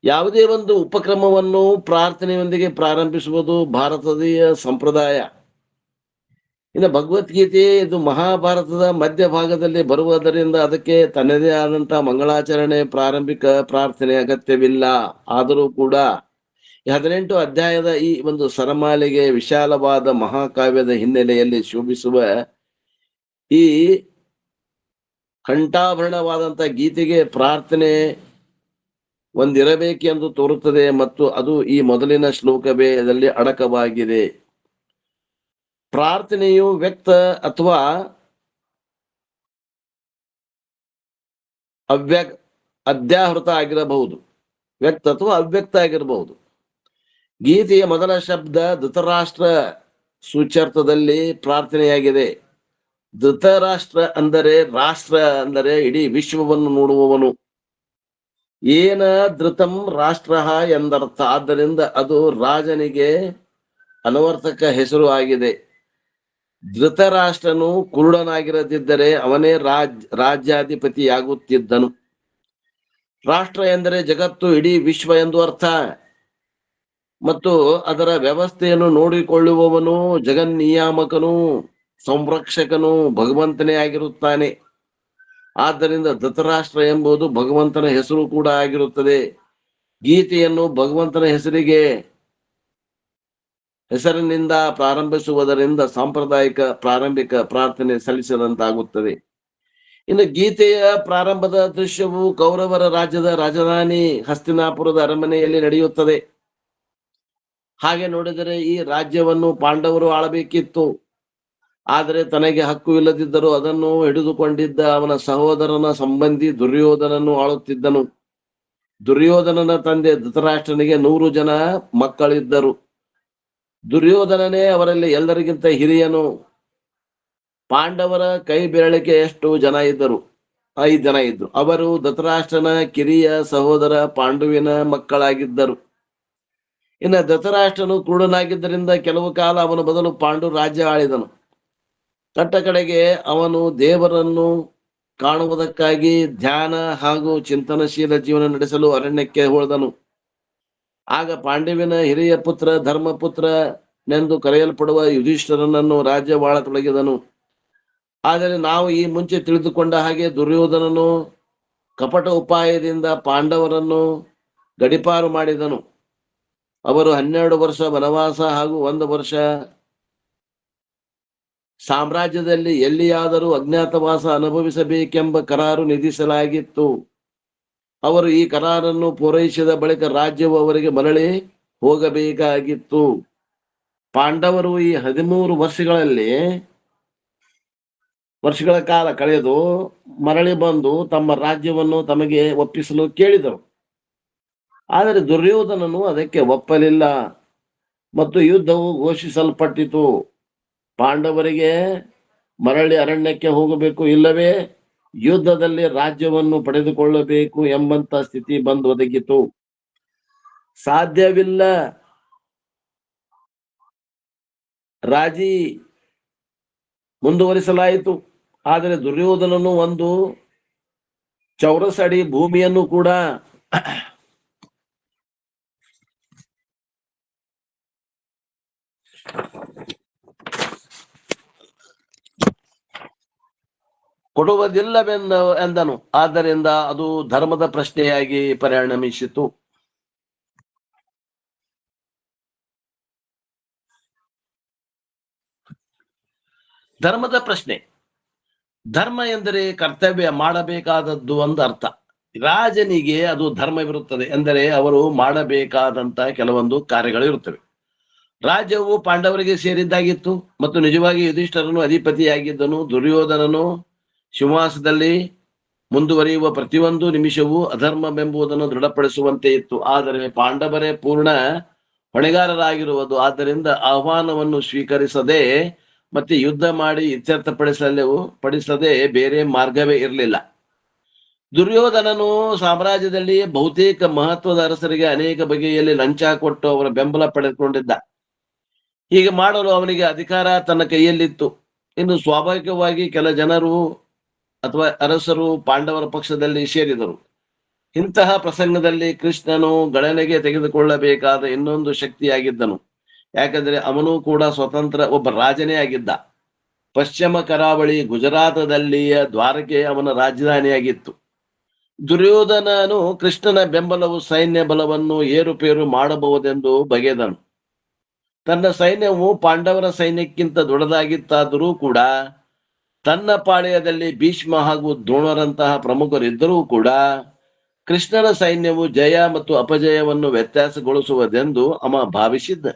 ಯಾವುದೇ ಒಂದು ಉಪಕ್ರಮವನ್ನು ಪ್ರಾರ್ಥನೆಯೊಂದಿಗೆ ಪ್ರಾರಂಭಿಸುವುದು ಭಾರತೀಯ ಸಂಪ್ರದಾಯ. ಇನ್ನು ಭಗವದ್ಗೀತೆ ಇದು ಮಹಾಭಾರತದ ಮಧ್ಯಭಾಗದಲ್ಲಿ ಬರುವುದರಿಂದ ಅದಕ್ಕೆ ತನ್ನದೇ ಆದಂತಹ ಮಂಗಳಾಚರಣೆ ಪ್ರಾರಂಭಿಕ ಪ್ರಾರ್ಥನೆ ಅಗತ್ಯವಿಲ್ಲ. ಆದರೂ ಕೂಡ 18 ಅಧ್ಯಾಯದ ಈ ಒಂದು ಸರಮಾಲೆಗೆ ವಿಶಾಲವಾದ ಮಹಾಕಾವ್ಯದ ಹಿನ್ನೆಲೆಯಲ್ಲಿ ಶೋಭಿಸುವ ಈ ಕಂಠಾಭರಣವಾದಂತ ಗೀತೆಗೆ ಪ್ರಾರ್ಥನೆ ಒಂದಿರಬೇಕೆಂದು ತೋರುತ್ತದೆ ಮತ್ತು ಅದು ಈ ಮೊದಲಿನ ಶ್ಲೋಕದಲ್ಲಿ ಅಡಕವಾಗಿದೆ. ಪ್ರಾರ್ಥನೆಯು ವ್ಯಕ್ತ ಅಥವಾ ಅಧ್ಯಾಹೃತ ಆಗಿರಬಹುದು, ವ್ಯಕ್ತ ಅಥವಾ ಅವ್ಯಕ್ತ ಆಗಿರಬಹುದು. ಗೀತೆಯ ಮೊದಲ ಶಬ್ದ ಧೃತರಾಷ್ಟ್ರ ಸೂಚ್ಯರ್ಥದಲ್ಲಿ ಪ್ರಾರ್ಥನೆಯಾಗಿದೆ. ಧೃತರಾಷ್ಟ್ರ ಅಂದರೆ ರಾಷ್ಟ್ರ ಅಂದರೆ ಇಡೀ ವಿಶ್ವವನ್ನು ನೋಡುವವನು. ಏನ ಧೃತಂ ರಾಷ್ಟ್ರ ಎಂದರ್ಥ. ಆದ್ದರಿಂದ ಅದು ರಾಜನಿಗೆ ಅನವರ್ತಕ ಹೆಸರು ಆಗಿದೆ. ಧೃತರಾಷ್ಟ್ರನು ಕುರುಡನಾಗಿರದಿದ್ದರೆ ಅವನೇ ರಾಜ್ಯಾಧಿಪತಿಯಾಗುತ್ತಿದ್ದನು. ರಾಷ್ಟ್ರ ಎಂದರೆ ಜಗತ್ತು, ಇಡೀ ವಿಶ್ವ ಎಂದು ಅರ್ಥ. ಮತ್ತು ಅದರ ವ್ಯವಸ್ಥೆಯನ್ನು ನೋಡಿಕೊಳ್ಳುವವನು, ಜಗನ್ನಿಯಾಮಕನು, ಸಂರಕ್ಷಕನು ಭಗವಂತನೇ ಆಗಿರುತ್ತಾನೆ. ಆದ್ದರಿಂದ ಧೃತರಾಷ್ಟ್ರ ಎಂಬುದು ಭಗವಂತನ ಹೆಸರು ಕೂಡ ಆಗಿರುತ್ತದೆ. ಗೀತೆಯನ್ನು ಭಗವಂತನ ಹೆಸರಿನಿಂದ ಪ್ರಾರಂಭಿಸುವುದರಿಂದ ಸಾಂಪ್ರದಾಯಿಕ ಪ್ರಾರಂಭಿಕ ಪ್ರಾರ್ಥನೆ ಸಲ್ಲಿಸಿದಂತಾಗುತ್ತದೆ. ಇನ್ನು ಗೀತೆಯ ಪ್ರಾರಂಭದ ದೃಶ್ಯವು ಕೌರವರ ರಾಜ್ಯದ ರಾಜಧಾನಿ ಹಸ್ತಿನಾಪುರದ ಅರಮನೆಯಲ್ಲಿ ನಡೆಯುತ್ತದೆ. ಹಾಗೆ ನೋಡಿದರೆ ಈ ರಾಜ್ಯವನ್ನು ಪಾಂಡವರು ಆಳಬೇಕಿತ್ತು. ಆದರೆ ತನಗೆ ಹಕ್ಕು ಇಲ್ಲದಿದ್ದರೂ ಅದನ್ನು ಹಿಡಿದುಕೊಂಡಿದ್ದ ಅವನ ಸಹೋದರನ ಸಂಬಂಧಿ ದುರ್ಯೋಧನನು ಆಳುತ್ತಿದ್ದನು. ದುರ್ಯೋಧನನ ತಂದೆ ಧೃತರಾಷ್ಟ್ರನಿಗೆ 100 ಜನ ಮಕ್ಕಳಿದ್ದರು. ದುರ್ಯೋಧನನೇ ಅವರಲ್ಲಿ ಎಲ್ಲರಿಗಿಂತ ಹಿರಿಯನು. ಪಾಂಡವರ ಕೈ ಬೆರಳಿಕೆಯಷ್ಟು ಜನ ಇದ್ದರು, 5 ಜನ ಇದ್ರು. ಅವರು ಧೃತರಾಷ್ಟ್ರನ ಕಿರಿಯ ಸಹೋದರ ಪಾಂಡುವಿನ ಮಕ್ಕಳಾಗಿದ್ದರು. ಇನ್ನು ಧೃತರಾಷ್ಟ್ರನು ಕುರುಡನಾಗಿದ್ದರಿಂದ ಕೆಲವು ಕಾಲ ಅವನ ಬದಲು ಪಾಂಡು ರಾಜ್ಯ ಆಳಿದನು. ಕಟ್ಟ ಕಡೆಗೆ ಅವನು ದೇವರನ್ನು ಕಾಣುವುದಕ್ಕಾಗಿ ಧ್ಯಾನ ಹಾಗೂ ಚಿಂತನಶೀಲ ಜೀವನ ನಡೆಸಲು ಅರಣ್ಯಕ್ಕೆ ಹೋದನು. ಆಗ ಪಾಂಡವಿನ ಹಿರಿಯ ಪುತ್ರ ಧರ್ಮಪುತ್ರನೆಂದು ಕರೆಯಲ್ಪಡುವ ಯುಧಿಷ್ಠಿರನನ್ನು ರಾಜ್ಯವಾಳತೊಡಗಿದನು. ಆದರೆ ನಾವು ಈ ಮುಂಚೆ ತಿಳಿದುಕೊಂಡ ಹಾಗೆ ದುರ್ಯೋಧನನು ಕಪಟ ಉಪಾಯದಿಂದ ಪಾಂಡವರನ್ನು ಗಡಿಪಾರು ಮಾಡಿದನು. ಅವರು 12 ವರ್ಷ ವನವಾಸ ಹಾಗೂ 1 ವರ್ಷ ಸಾಮ್ರಾಜ್ಯದಲ್ಲಿ ಎಲ್ಲಿಯಾದರೂ ಅಜ್ಞಾತವಾಸ ಅನುಭವಿಸಬೇಕೆಂಬ ಕರಾರು ವಿಧಿಸಲಾಗಿತ್ತು. ಅವರು ಈ ಕರಾರನ್ನು ಪೂರೈಸಿದ ಬಳಿಕ ರಾಜ್ಯವು ಅವರಿಗೆ ಮರಳಿ ಹೋಗಬೇಕಾಗಿತ್ತು. ಪಾಂಡವರು ಈ 13 ವರ್ಷಗಳ ಕಾಲ ಕಳೆದು ಮರಳಿ ಬಂದು ತಮ್ಮ ರಾಜ್ಯವನ್ನು ತಮಗೆ ಒಪ್ಪಿಸಲು ಕೇಳಿದರು. ಆದರೆ ದುರ್ಯೋಧನನು ಅದಕ್ಕೆ ಒಪ್ಪಲಿಲ್ಲ ಮತ್ತು ಯುದ್ಧವು ಘೋಷಿಸಲ್ಪಟ್ಟಿತು. ಪಾಂಡವರಿಗೆ ಮರಳಿ ಅರಣ್ಯಕ್ಕೆ ಹೋಗಬೇಕು, ಇಲ್ಲವೇ ಯುದ್ಧದಲ್ಲಿ ರಾಜ್ಯವನ್ನು ಪಡೆದುಕೊಳ್ಳಬೇಕು ಎಂಬಂತ ಸ್ಥಿತಿ ಬಂದು ಒದಗಿತು. ಸಾಧ್ಯವಿಲ್ಲ, ರಾಜಿ ಮುಂದುವರಿಸಲಾಯಿತು. ಆದರೆ ದುರ್ಯೋಧನನು 1 ಚೌರಸಡಿ ಭೂಮಿಯನ್ನು ಕೂಡ ಎಂದನು. ಆದ್ದರಿಂದ ಅದು ಧರ್ಮದ ಪ್ರಶ್ನೆಯಾಗಿ ಪರಿಣಮಿಸಿತು. ಧರ್ಮದ ಪ್ರಶ್ನೆ. ಧರ್ಮ ಎಂದರೆ ಕರ್ತವ್ಯ ಮಾಡಬೇಕಾದದ್ದು ಒಂದು ಅರ್ಥ. ರಾಜನಿಗೆ ಅದು ಧರ್ಮವಿರುತ್ತದೆ ಎಂದರೆ ಅವರು ಮಾಡಬೇಕಾದಂತ ಕೆಲವೊಂದು ಕಾರ್ಯಗಳು ಇರುತ್ತವೆ. ರಾಜ್ಯವು ಪಾಂಡವರಿಗೆ ಸೇರಿದ್ದಾಗಿತ್ತು ಮತ್ತು ನಿಜವಾಗಿ ಯುಧಿಷ್ಠರನು ಅಧಿಪತಿಯಾಗಿದ್ದನು. ದುರ್ಯೋಧನನು ಸಿಂಹಾಸನದಲ್ಲಿ ಮುಂದುವರಿಯುವ ಪ್ರತಿಯೊಂದು ನಿಮಿಷವೂ ಅಧರ್ಮವೆಂಬುದನ್ನು ದೃಢಪಡಿಸುವಂತೆ ಇತ್ತು. ಆದರೆ ಪಾಂಡವರೇ ಪೂರ್ಣ ಹೊಣೆಗಾರರಾಗಿರುವುದು. ಆದ್ದರಿಂದ ಆಹ್ವಾನವನ್ನು ಸ್ವೀಕರಿಸದೆ ಮತ್ತೆ ಯುದ್ಧ ಮಾಡಿ ಇತ್ಯರ್ಥಪಡಿಸದೆ ಬೇರೆ ಮಾರ್ಗವೇ ಇರಲಿಲ್ಲ. ದುರ್ಯೋಧನನು ಸಾಮ್ರಾಜ್ಯದಲ್ಲಿ ಬಹುತೇಕ ಮಹತ್ವದ ಅರಸರಿಗೆ ಅನೇಕ ಬಗೆಯಲ್ಲಿ ಲಂಚ ಕೊಟ್ಟು ಅವರ ಬೆಂಬಲ ಪಡೆದುಕೊಂಡಿದ್ದ. ಹೀಗೆ ಮಾಡಲು ಅವನಿಗೆ ಅಧಿಕಾರ ತನ್ನ ಕೈಯಲ್ಲಿತ್ತು. ಇನ್ನು ಸ್ವಾಭಾವಿಕವಾಗಿ ಕೆಲ ಜನರು ಅಥವಾ ಅರಸರು ಪಾಂಡವರ ಪಕ್ಷದಲ್ಲಿ ಸೇರಿದರು. ಇಂತಹ ಪ್ರಸಂಗದಲ್ಲಿ ಕೃಷ್ಣನು ಗಣನೆಗೆ ತೆಗೆದುಕೊಳ್ಳಬೇಕಾದ ಇನ್ನೊಂದು ಶಕ್ತಿಯಾಗಿದ್ದನು. ಯಾಕಂದ್ರೆ ಅವನು ಕೂಡ ಸ್ವತಂತ್ರ ಒಬ್ಬ ರಾಜನೇ ಆಗಿದ್ದ. ಪಶ್ಚಿಮ ಕರಾವಳಿ ಗುಜರಾತದಲ್ಲಿಯ ದ್ವಾರಕೆ ಅವನ ರಾಜಧಾನಿಯಾಗಿತ್ತು. ದುರ್ಯೋಧನನು ಕೃಷ್ಣನ ಬೆಂಬಲವು ಸೈನ್ಯ ಬಲವನ್ನು ಏರುಪೇರು ಮಾಡಬಹುದೆಂದು ಬಗೆದನು. ತನ್ನ ಸೈನ್ಯವು ಪಾಂಡವರ ಸೈನ್ಯಕ್ಕಿಂತ ದೊಡ್ಡದಾಗಿತ್ತಾದರೂ ಕೂಡ ತನ್ನ ಪಾಳೆಯದಲ್ಲಿ ಭೀಷ್ಮ ಹಾಗೂ ದ್ರೋಣರಂತಹ ಪ್ರಮುಖರಿದ್ದರೂ ಕೂಡ ಕೃಷ್ಣನ ಸೈನ್ಯವು ಜಯ ಮತ್ತು ಅಪಜಯವನ್ನು ವ್ಯತ್ಯಾಸಗೊಳಿಸುವುದೆಂದು ಅವ ಭಾವಿಸಿದ್ದ.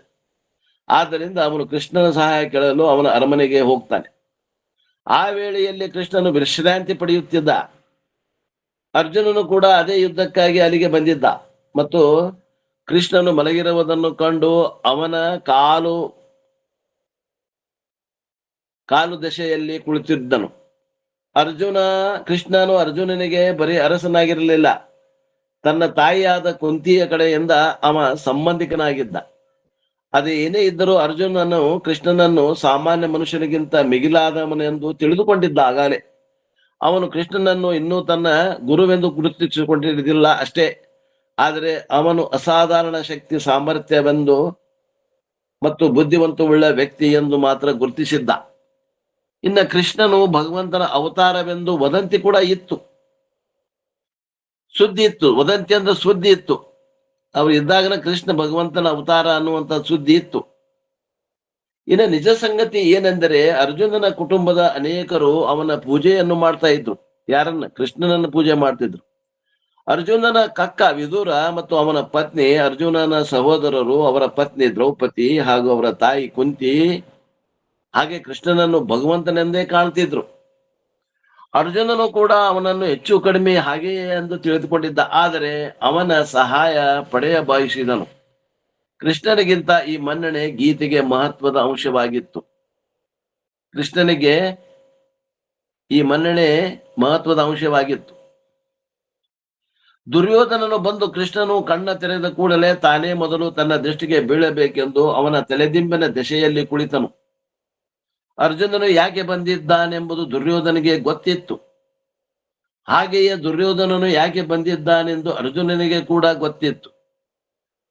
ಆದ್ದರಿಂದ ಅವನು ಕೃಷ್ಣನ ಸಹಾಯ ಕೇಳಲು ಅವನ ಅರಮನೆಗೆ ಹೋಗ್ತಾನೆ. ಆ ವೇಳೆಯಲ್ಲಿ ಕೃಷ್ಣನು ವಿಶ್ರಾಂತಿ ಪಡೆಯುತ್ತಿದ್ದ. ಅರ್ಜುನನು ಕೂಡ ಅದೇ ಯುದ್ಧಕ್ಕಾಗಿ ಅಲ್ಲಿಗೆ ಬಂದಿದ್ದ ಮತ್ತು ಕೃಷ್ಣನು ಮಲಗಿರುವುದನ್ನು ಕಂಡು ಅವನ ಕಾಲು ದಶೆಯಲ್ಲಿ ಕುಳಿತಿದ್ದನು. ಕೃಷ್ಣನು ಅರ್ಜುನನಿಗೆ ಬರೀ ಅರಸನಾಗಿರಲಿಲ್ಲ, ತನ್ನ ತಾಯಿಯಾದ ಕುಂತಿಯ ಕಡೆಯಿಂದ ಅವ ಸಂಬಂಧಿಕನಾಗಿದ್ದ. ಅದು ಏನೇ ಇದ್ದರೂ ಅರ್ಜುನನು ಕೃಷ್ಣನನ್ನು ಸಾಮಾನ್ಯ ಮನುಷ್ಯನಿಗಿಂತ ಮಿಗಿಲಾದವನೆಂದು ತಿಳಿದುಕೊಂಡಿದ್ದ. ಆಗಲೇ ಅವನು ಕೃಷ್ಣನನ್ನು ಇನ್ನೂ ತನ್ನ ಗುರುವೆಂದು ಗುರುತಿಸಿಕೊಂಡಿರಲಿಲ್ಲ ಅಷ್ಟೇ, ಆದರೆ ಅವನು ಅಸಾಧಾರಣ ಶಕ್ತಿ ಸಾಮರ್ಥ್ಯವೆಂದು ಮತ್ತು ಬುದ್ಧಿವಂತವುಳ್ಳ ವ್ಯಕ್ತಿ ಎಂದು ಮಾತ್ರ ಗುರುತಿಸಿದ್ದ. ಇನ್ನು ಕೃಷ್ಣನು ಭಗವಂತನ ಅವತಾರವೆಂದು ವದಂತಿ ಕೂಡ ಇತ್ತು, ಸುದ್ದಿ ಇತ್ತು. ವದಂತಿ ಅಂದ್ರೆ ಸುದ್ದಿ ಇತ್ತು. ಅವರು ಇದ್ದಾಗನ ಕೃಷ್ಣ ಭಗವಂತನ ಅವತಾರ ಅನ್ನುವಂತ ಸುದ್ದಿ ಇತ್ತು. ಇನ್ನು ನಿಜ ಸಂಗತಿ ಏನೆಂದರೆ ಅರ್ಜುನನ ಕುಟುಂಬದ ಅನೇಕರು ಅವನ ಪೂಜೆಯನ್ನು ಮಾಡ್ತಾ ಇದ್ರು. ಯಾರನ್ನ? ಕೃಷ್ಣನನ್ನ ಪೂಜೆ ಮಾಡ್ತಿದ್ರು. ಅರ್ಜುನನ ಕಕ್ಕ ವಿದುರ ಮತ್ತು ಅವನ ಪತ್ನಿ, ಅರ್ಜುನನ ಸಹೋದರರು, ಅವರ ಪತ್ನಿ ದ್ರೌಪದಿ ಹಾಗೂ ಅವರ ತಾಯಿ ಕುಂತಿ ಹಾಗೆ ಕೃಷ್ಣನನ್ನು ಭಗವಂತನೆಂದೇ ಕಾಣ್ತಿದ್ರು. ಅರ್ಜುನನು ಕೂಡ ಅವನನ್ನು ಹೆಚ್ಚು ಕಡಿಮೆ ಹಾಗೆಯೇ ಎಂದು ತಿಳಿದುಕೊಂಡಿದ್ದ. ಆದರೆ ಅವನ ಸಹಾಯ ಪಡೆಯ ಬಯಸಿದನು. ಕೃಷ್ಣನಿಗಿಂತ ಈ ಮನ್ನಣೆ ಗೀತೆಗೆ ಮಹತ್ವದ ಅಂಶವಾಗಿತ್ತು. ಕೃಷ್ಣನಿಗೆ ಈ ಮನ್ನಣೆ ಮಹತ್ವದ ಅಂಶವಾಗಿತ್ತು. ದುರ್ಯೋಧನನು ಬಂದು ಕೃಷ್ಣನು ಕಣ್ಣ ತೆರೆದ ಕೂಡಲೇ ತಾನೇ ಮೊದಲು ತನ್ನ ದೃಷ್ಟಿಗೆ ಬೀಳಬೇಕೆಂದು ಅವನ ತಲೆದಿಂಬಿನ ದೆಸೆಯಲ್ಲಿ ಕುಳಿತನು. ಅರ್ಜುನನು ಯಾಕೆ ಬಂದಿದ್ದಾನೆಂಬುದು ದುರ್ಯೋಧನಿಗೆ ಗೊತ್ತಿತ್ತು. ಹಾಗೆಯೇ ದುರ್ಯೋಧನನು ಯಾಕೆ ಬಂದಿದ್ದಾನೆಂದು ಅರ್ಜುನನಿಗೆ ಕೂಡ ಗೊತ್ತಿತ್ತು.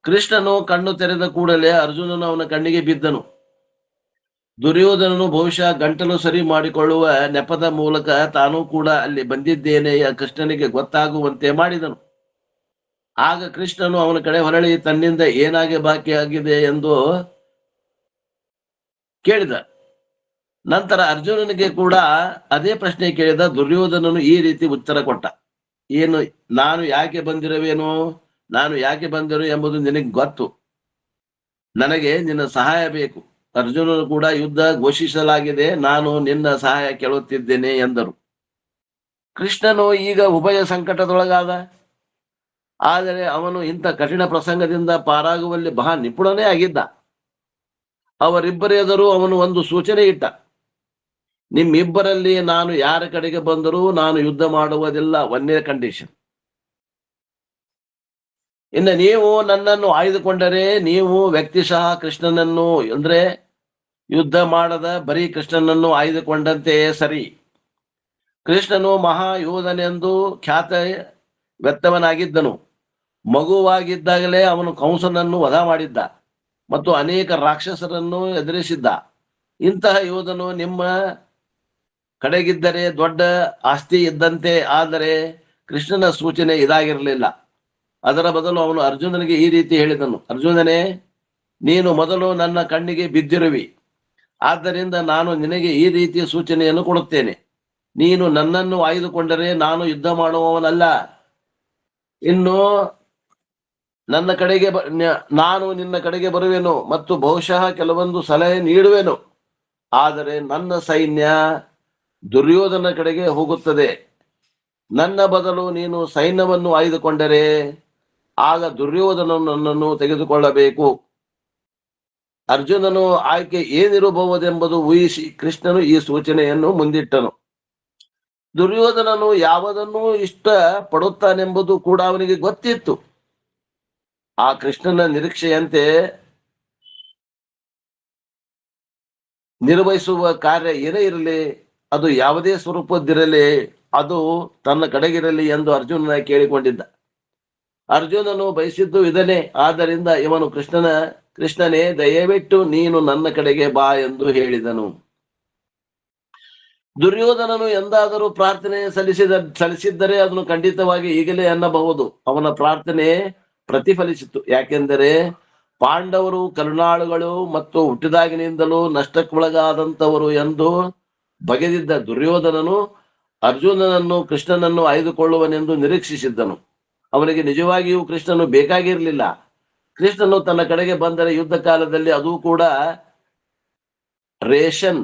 ಕೃಷ್ಣನು ಕಣ್ಣು ತೆರೆದ ಕೂಡಲೇ ಅರ್ಜುನನು ಅವನ ಕಣ್ಣಿಗೆ ಬಿದ್ದನು. ದುರ್ಯೋಧನನು ಬಹುಶಃ ಗಂಟಲು ಸರಿ ಮಾಡಿಕೊಳ್ಳುವ ನೆಪದ ಮೂಲಕ ತಾನೂ ಕೂಡ ಅಲ್ಲಿ ಬಂದಿದ್ದೇನೆ ಕೃಷ್ಣನಿಗೆ ಗೊತ್ತಾಗುವಂತೆ ಮಾಡಿದನು. ಆಗ ಕೃಷ್ಣನು ಅವನ ಕಡೆ ಹೊರಳಿ ತನ್ನಿಂದ ಏನಾಗಿ ಬಾಕಿಯಾಗಿದೆ ಎಂದು ಕೇಳಿದ. ನಂತರ ಅರ್ಜುನನಿಗೆ ಕೂಡ ಅದೇ ಪ್ರಶ್ನೆ ಕೇಳಿದ. ದುರ್ಯೋಧನನು ಈ ರೀತಿ ಉತ್ತರ ಕೊಟ್ಟ: ಏನು, ನಾನು ಯಾಕೆ ಬಂದಿರುವೆನು, ನಾನು ಯಾಕೆ ಬಂದಿರು ಎಂಬುದು ನಿನಗೆ ಗೊತ್ತು. ನನಗೆ ನಿನ್ನ ಸಹಾಯ ಬೇಕು. ಅರ್ಜುನನು ಕೂಡ ಯುದ್ಧ ಘೋಷಿಸಲಾಗಿದೆ, ನಾನು ನಿನ್ನ ಸಹಾಯ ಕೇಳುತ್ತಿದ್ದೇನೆ ಎಂದರು. ಕೃಷ್ಣನು ಈಗ ಉಭಯ ಸಂಕಟದೊಳಗಾದ. ಆದರೆ ಅವನು ಇಂಥ ಕಠಿಣ ಪ್ರಸಂಗದಿಂದ ಪಾರಾಗುವಲ್ಲಿ ಬಹಳ ನಿಪುಣನೇ ಆಗಿದ್ದ. ಅವರಿಬ್ಬರೆದುರು ಅವನು ಒಂದು ಸೂಚನೆ ಇಟ್ಟ: ನಿಮ್ಮಿಬ್ಬರಲ್ಲಿ ನಾನು ಯಾರ ಕಡೆಗೆ ಬಂದರೂ ನಾನು ಯುದ್ಧ ಮಾಡುವುದಿಲ್ಲ, ಒಂದೇ ಕಂಡೀಷನ್. ಇನ್ನು ನೀವು ನನ್ನನ್ನು ಆಯ್ದುಕೊಂಡರೆ ನೀವು ವ್ಯಕ್ತಿಶಃ ಕೃಷ್ಣನನ್ನು, ಅಂದ್ರೆ ಯುದ್ಧ ಮಾಡದ ಬರೀ ಕೃಷ್ಣನನ್ನು ಆಯ್ದುಕೊಂಡಂತೆಯೇ ಸರಿ. ಕೃಷ್ಣನು ಮಹಾಯೋಧನೆಂದು ಖ್ಯಾತ ವ್ಯಕ್ತವನಾಗಿದ್ದನು. ಮಗುವಾಗಿದ್ದಾಗಲೇ ಅವನು ಕಂಸನನ್ನು ವಧ ಮಾಡಿದ್ದ ಮತ್ತು ಅನೇಕ ರಾಕ್ಷಸರನ್ನು ಎದುರಿಸಿದ್ದ. ಇಂತಹ ಯೋಧನು ನಿಮ್ಮ ಕಡೆಗಿದ್ದರೆ ದೊಡ್ಡ ಆಸ್ತಿ ಇದ್ದಂತೆ. ಆದರೆ ಕೃಷ್ಣನ ಸೂಚನೆ ಇದಾಗಿರಲಿಲ್ಲ. ಅದರ ಬದಲು ಅವನು ಅರ್ಜುನನಿಗೆ ಈ ರೀತಿ ಹೇಳಿದನು: ಅರ್ಜುನನೇ, ನೀನು ಮೊದಲು ನನ್ನ ಕಣ್ಣಿಗೆ ಬಿದ್ದಿರುವಿ. ಆದ್ದರಿಂದ ನಾನು ನಿನಗೆ ಈ ರೀತಿಯ ಸೂಚನೆಯನ್ನು ಕೊಡುತ್ತೇನೆ. ನೀನು ನನ್ನನ್ನು ಆಯ್ದುಕೊಂಡರೆ ನಾನು ಯುದ್ಧ ಮಾಡುವವನಲ್ಲ. ಇನ್ನು ನಾನು ನಿನ್ನ ಕಡೆಗೆ ಬರುವೆನು ಮತ್ತು ಬಹುಶಃ ಕೆಲವೊಂದು ಸಲಹೆ ನೀಡುವೆನು. ಆದರೆ ನನ್ನ ಸೈನ್ಯ ದುರ್ಯೋಧನ ಕಡೆಗೆ ಹೋಗುತ್ತದೆ. ನನ್ನ ಬದಲು ನೀನು ಸೈನ್ಯವನ್ನು ಆಯ್ದುಕೊಂಡರೆ ಆಗ ದುರ್ಯೋಧನನು ನನ್ನನ್ನು ತೆಗೆದುಕೊಳ್ಳಬೇಕು. ಅರ್ಜುನನು ಆಯ್ಕೆ ಏನಿರಬಹುದೆಂಬುದು ಊಹಿಸಿ ಕೃಷ್ಣನು ಈ ಸೂಚನೆಯನ್ನು ಮುಂದಿಟ್ಟನು. ದುರ್ಯೋಧನನು ಯಾವುದನ್ನು ಇಷ್ಟ ಪಡುತ್ತಾನೆಂಬುದು ಕೂಡ ಅವನಿಗೆ ಗೊತ್ತಿತ್ತು. ಆ ಕೃಷ್ಣನ ನಿರೀಕ್ಷೆಯಂತೆ ನಿರ್ವಹಿಸುವ ಕಾರ್ಯ ಏನೇ ಇರಲಿ, ಅದು ಯಾವುದೇ ಸ್ವರೂಪದ್ದಿರಲಿ, ಅದು ತನ್ನ ಕಡೆಗಿರಲಿ ಎಂದು ಅರ್ಜುನನ ಕೇಳಿಕೊಂಡಿದ್ದ. ಅರ್ಜುನನು ಬಯಸಿದ್ದು ಇದನ್ನೇ. ಆದ್ದರಿಂದ ಇವನು ಕೃಷ್ಣನೇ ದಯವಿಟ್ಟು ನೀನು ನನ್ನ ಕಡೆಗೆ ಬಾ ಎಂದು ಹೇಳಿದನು. ದುರ್ಯೋಧನನು ಎಂದಾದರೂ ಪ್ರಾರ್ಥನೆ ಸಲ್ಲಿಸಿದ್ದರೆ ಅದನ್ನು ಖಂಡಿತವಾಗಿ ಈಗಲೇ ಅನ್ನಬಹುದು. ಅವನ ಪ್ರಾರ್ಥನೆ ಪ್ರತಿಫಲಿಸಿತು. ಯಾಕೆಂದರೆ ಪಾಂಡವರು ಕರುಣಾಳುಗಳು ಮತ್ತು ಹುಟ್ಟಿದಾಗಿನಿಂದಲೂ ನಷ್ಟಕ್ಕೊಳಗಾದಂತವರು ಎಂದು ಬಗೆದಿದ್ದ ದುರ್ಯೋಧನನು ಅರ್ಜುನನನ್ನು ಕೃಷ್ಣನನ್ನು ಆಯ್ದುಕೊಳ್ಳುವನೆಂದು ನಿರೀಕ್ಷಿಸಿದ್ದನು. ಅವನಿಗೆ ನಿಜವಾಗಿಯೂ ಕೃಷ್ಣನು ಬೇಕಾಗಿರಲಿಲ್ಲ. ಕೃಷ್ಣನು ತನ್ನ ಕಡೆಗೆ ಬಂದರೆ ಯುದ್ಧ ಕಾಲದಲ್ಲಿ ಅದೂ ಕೂಡ ರೇಷನ್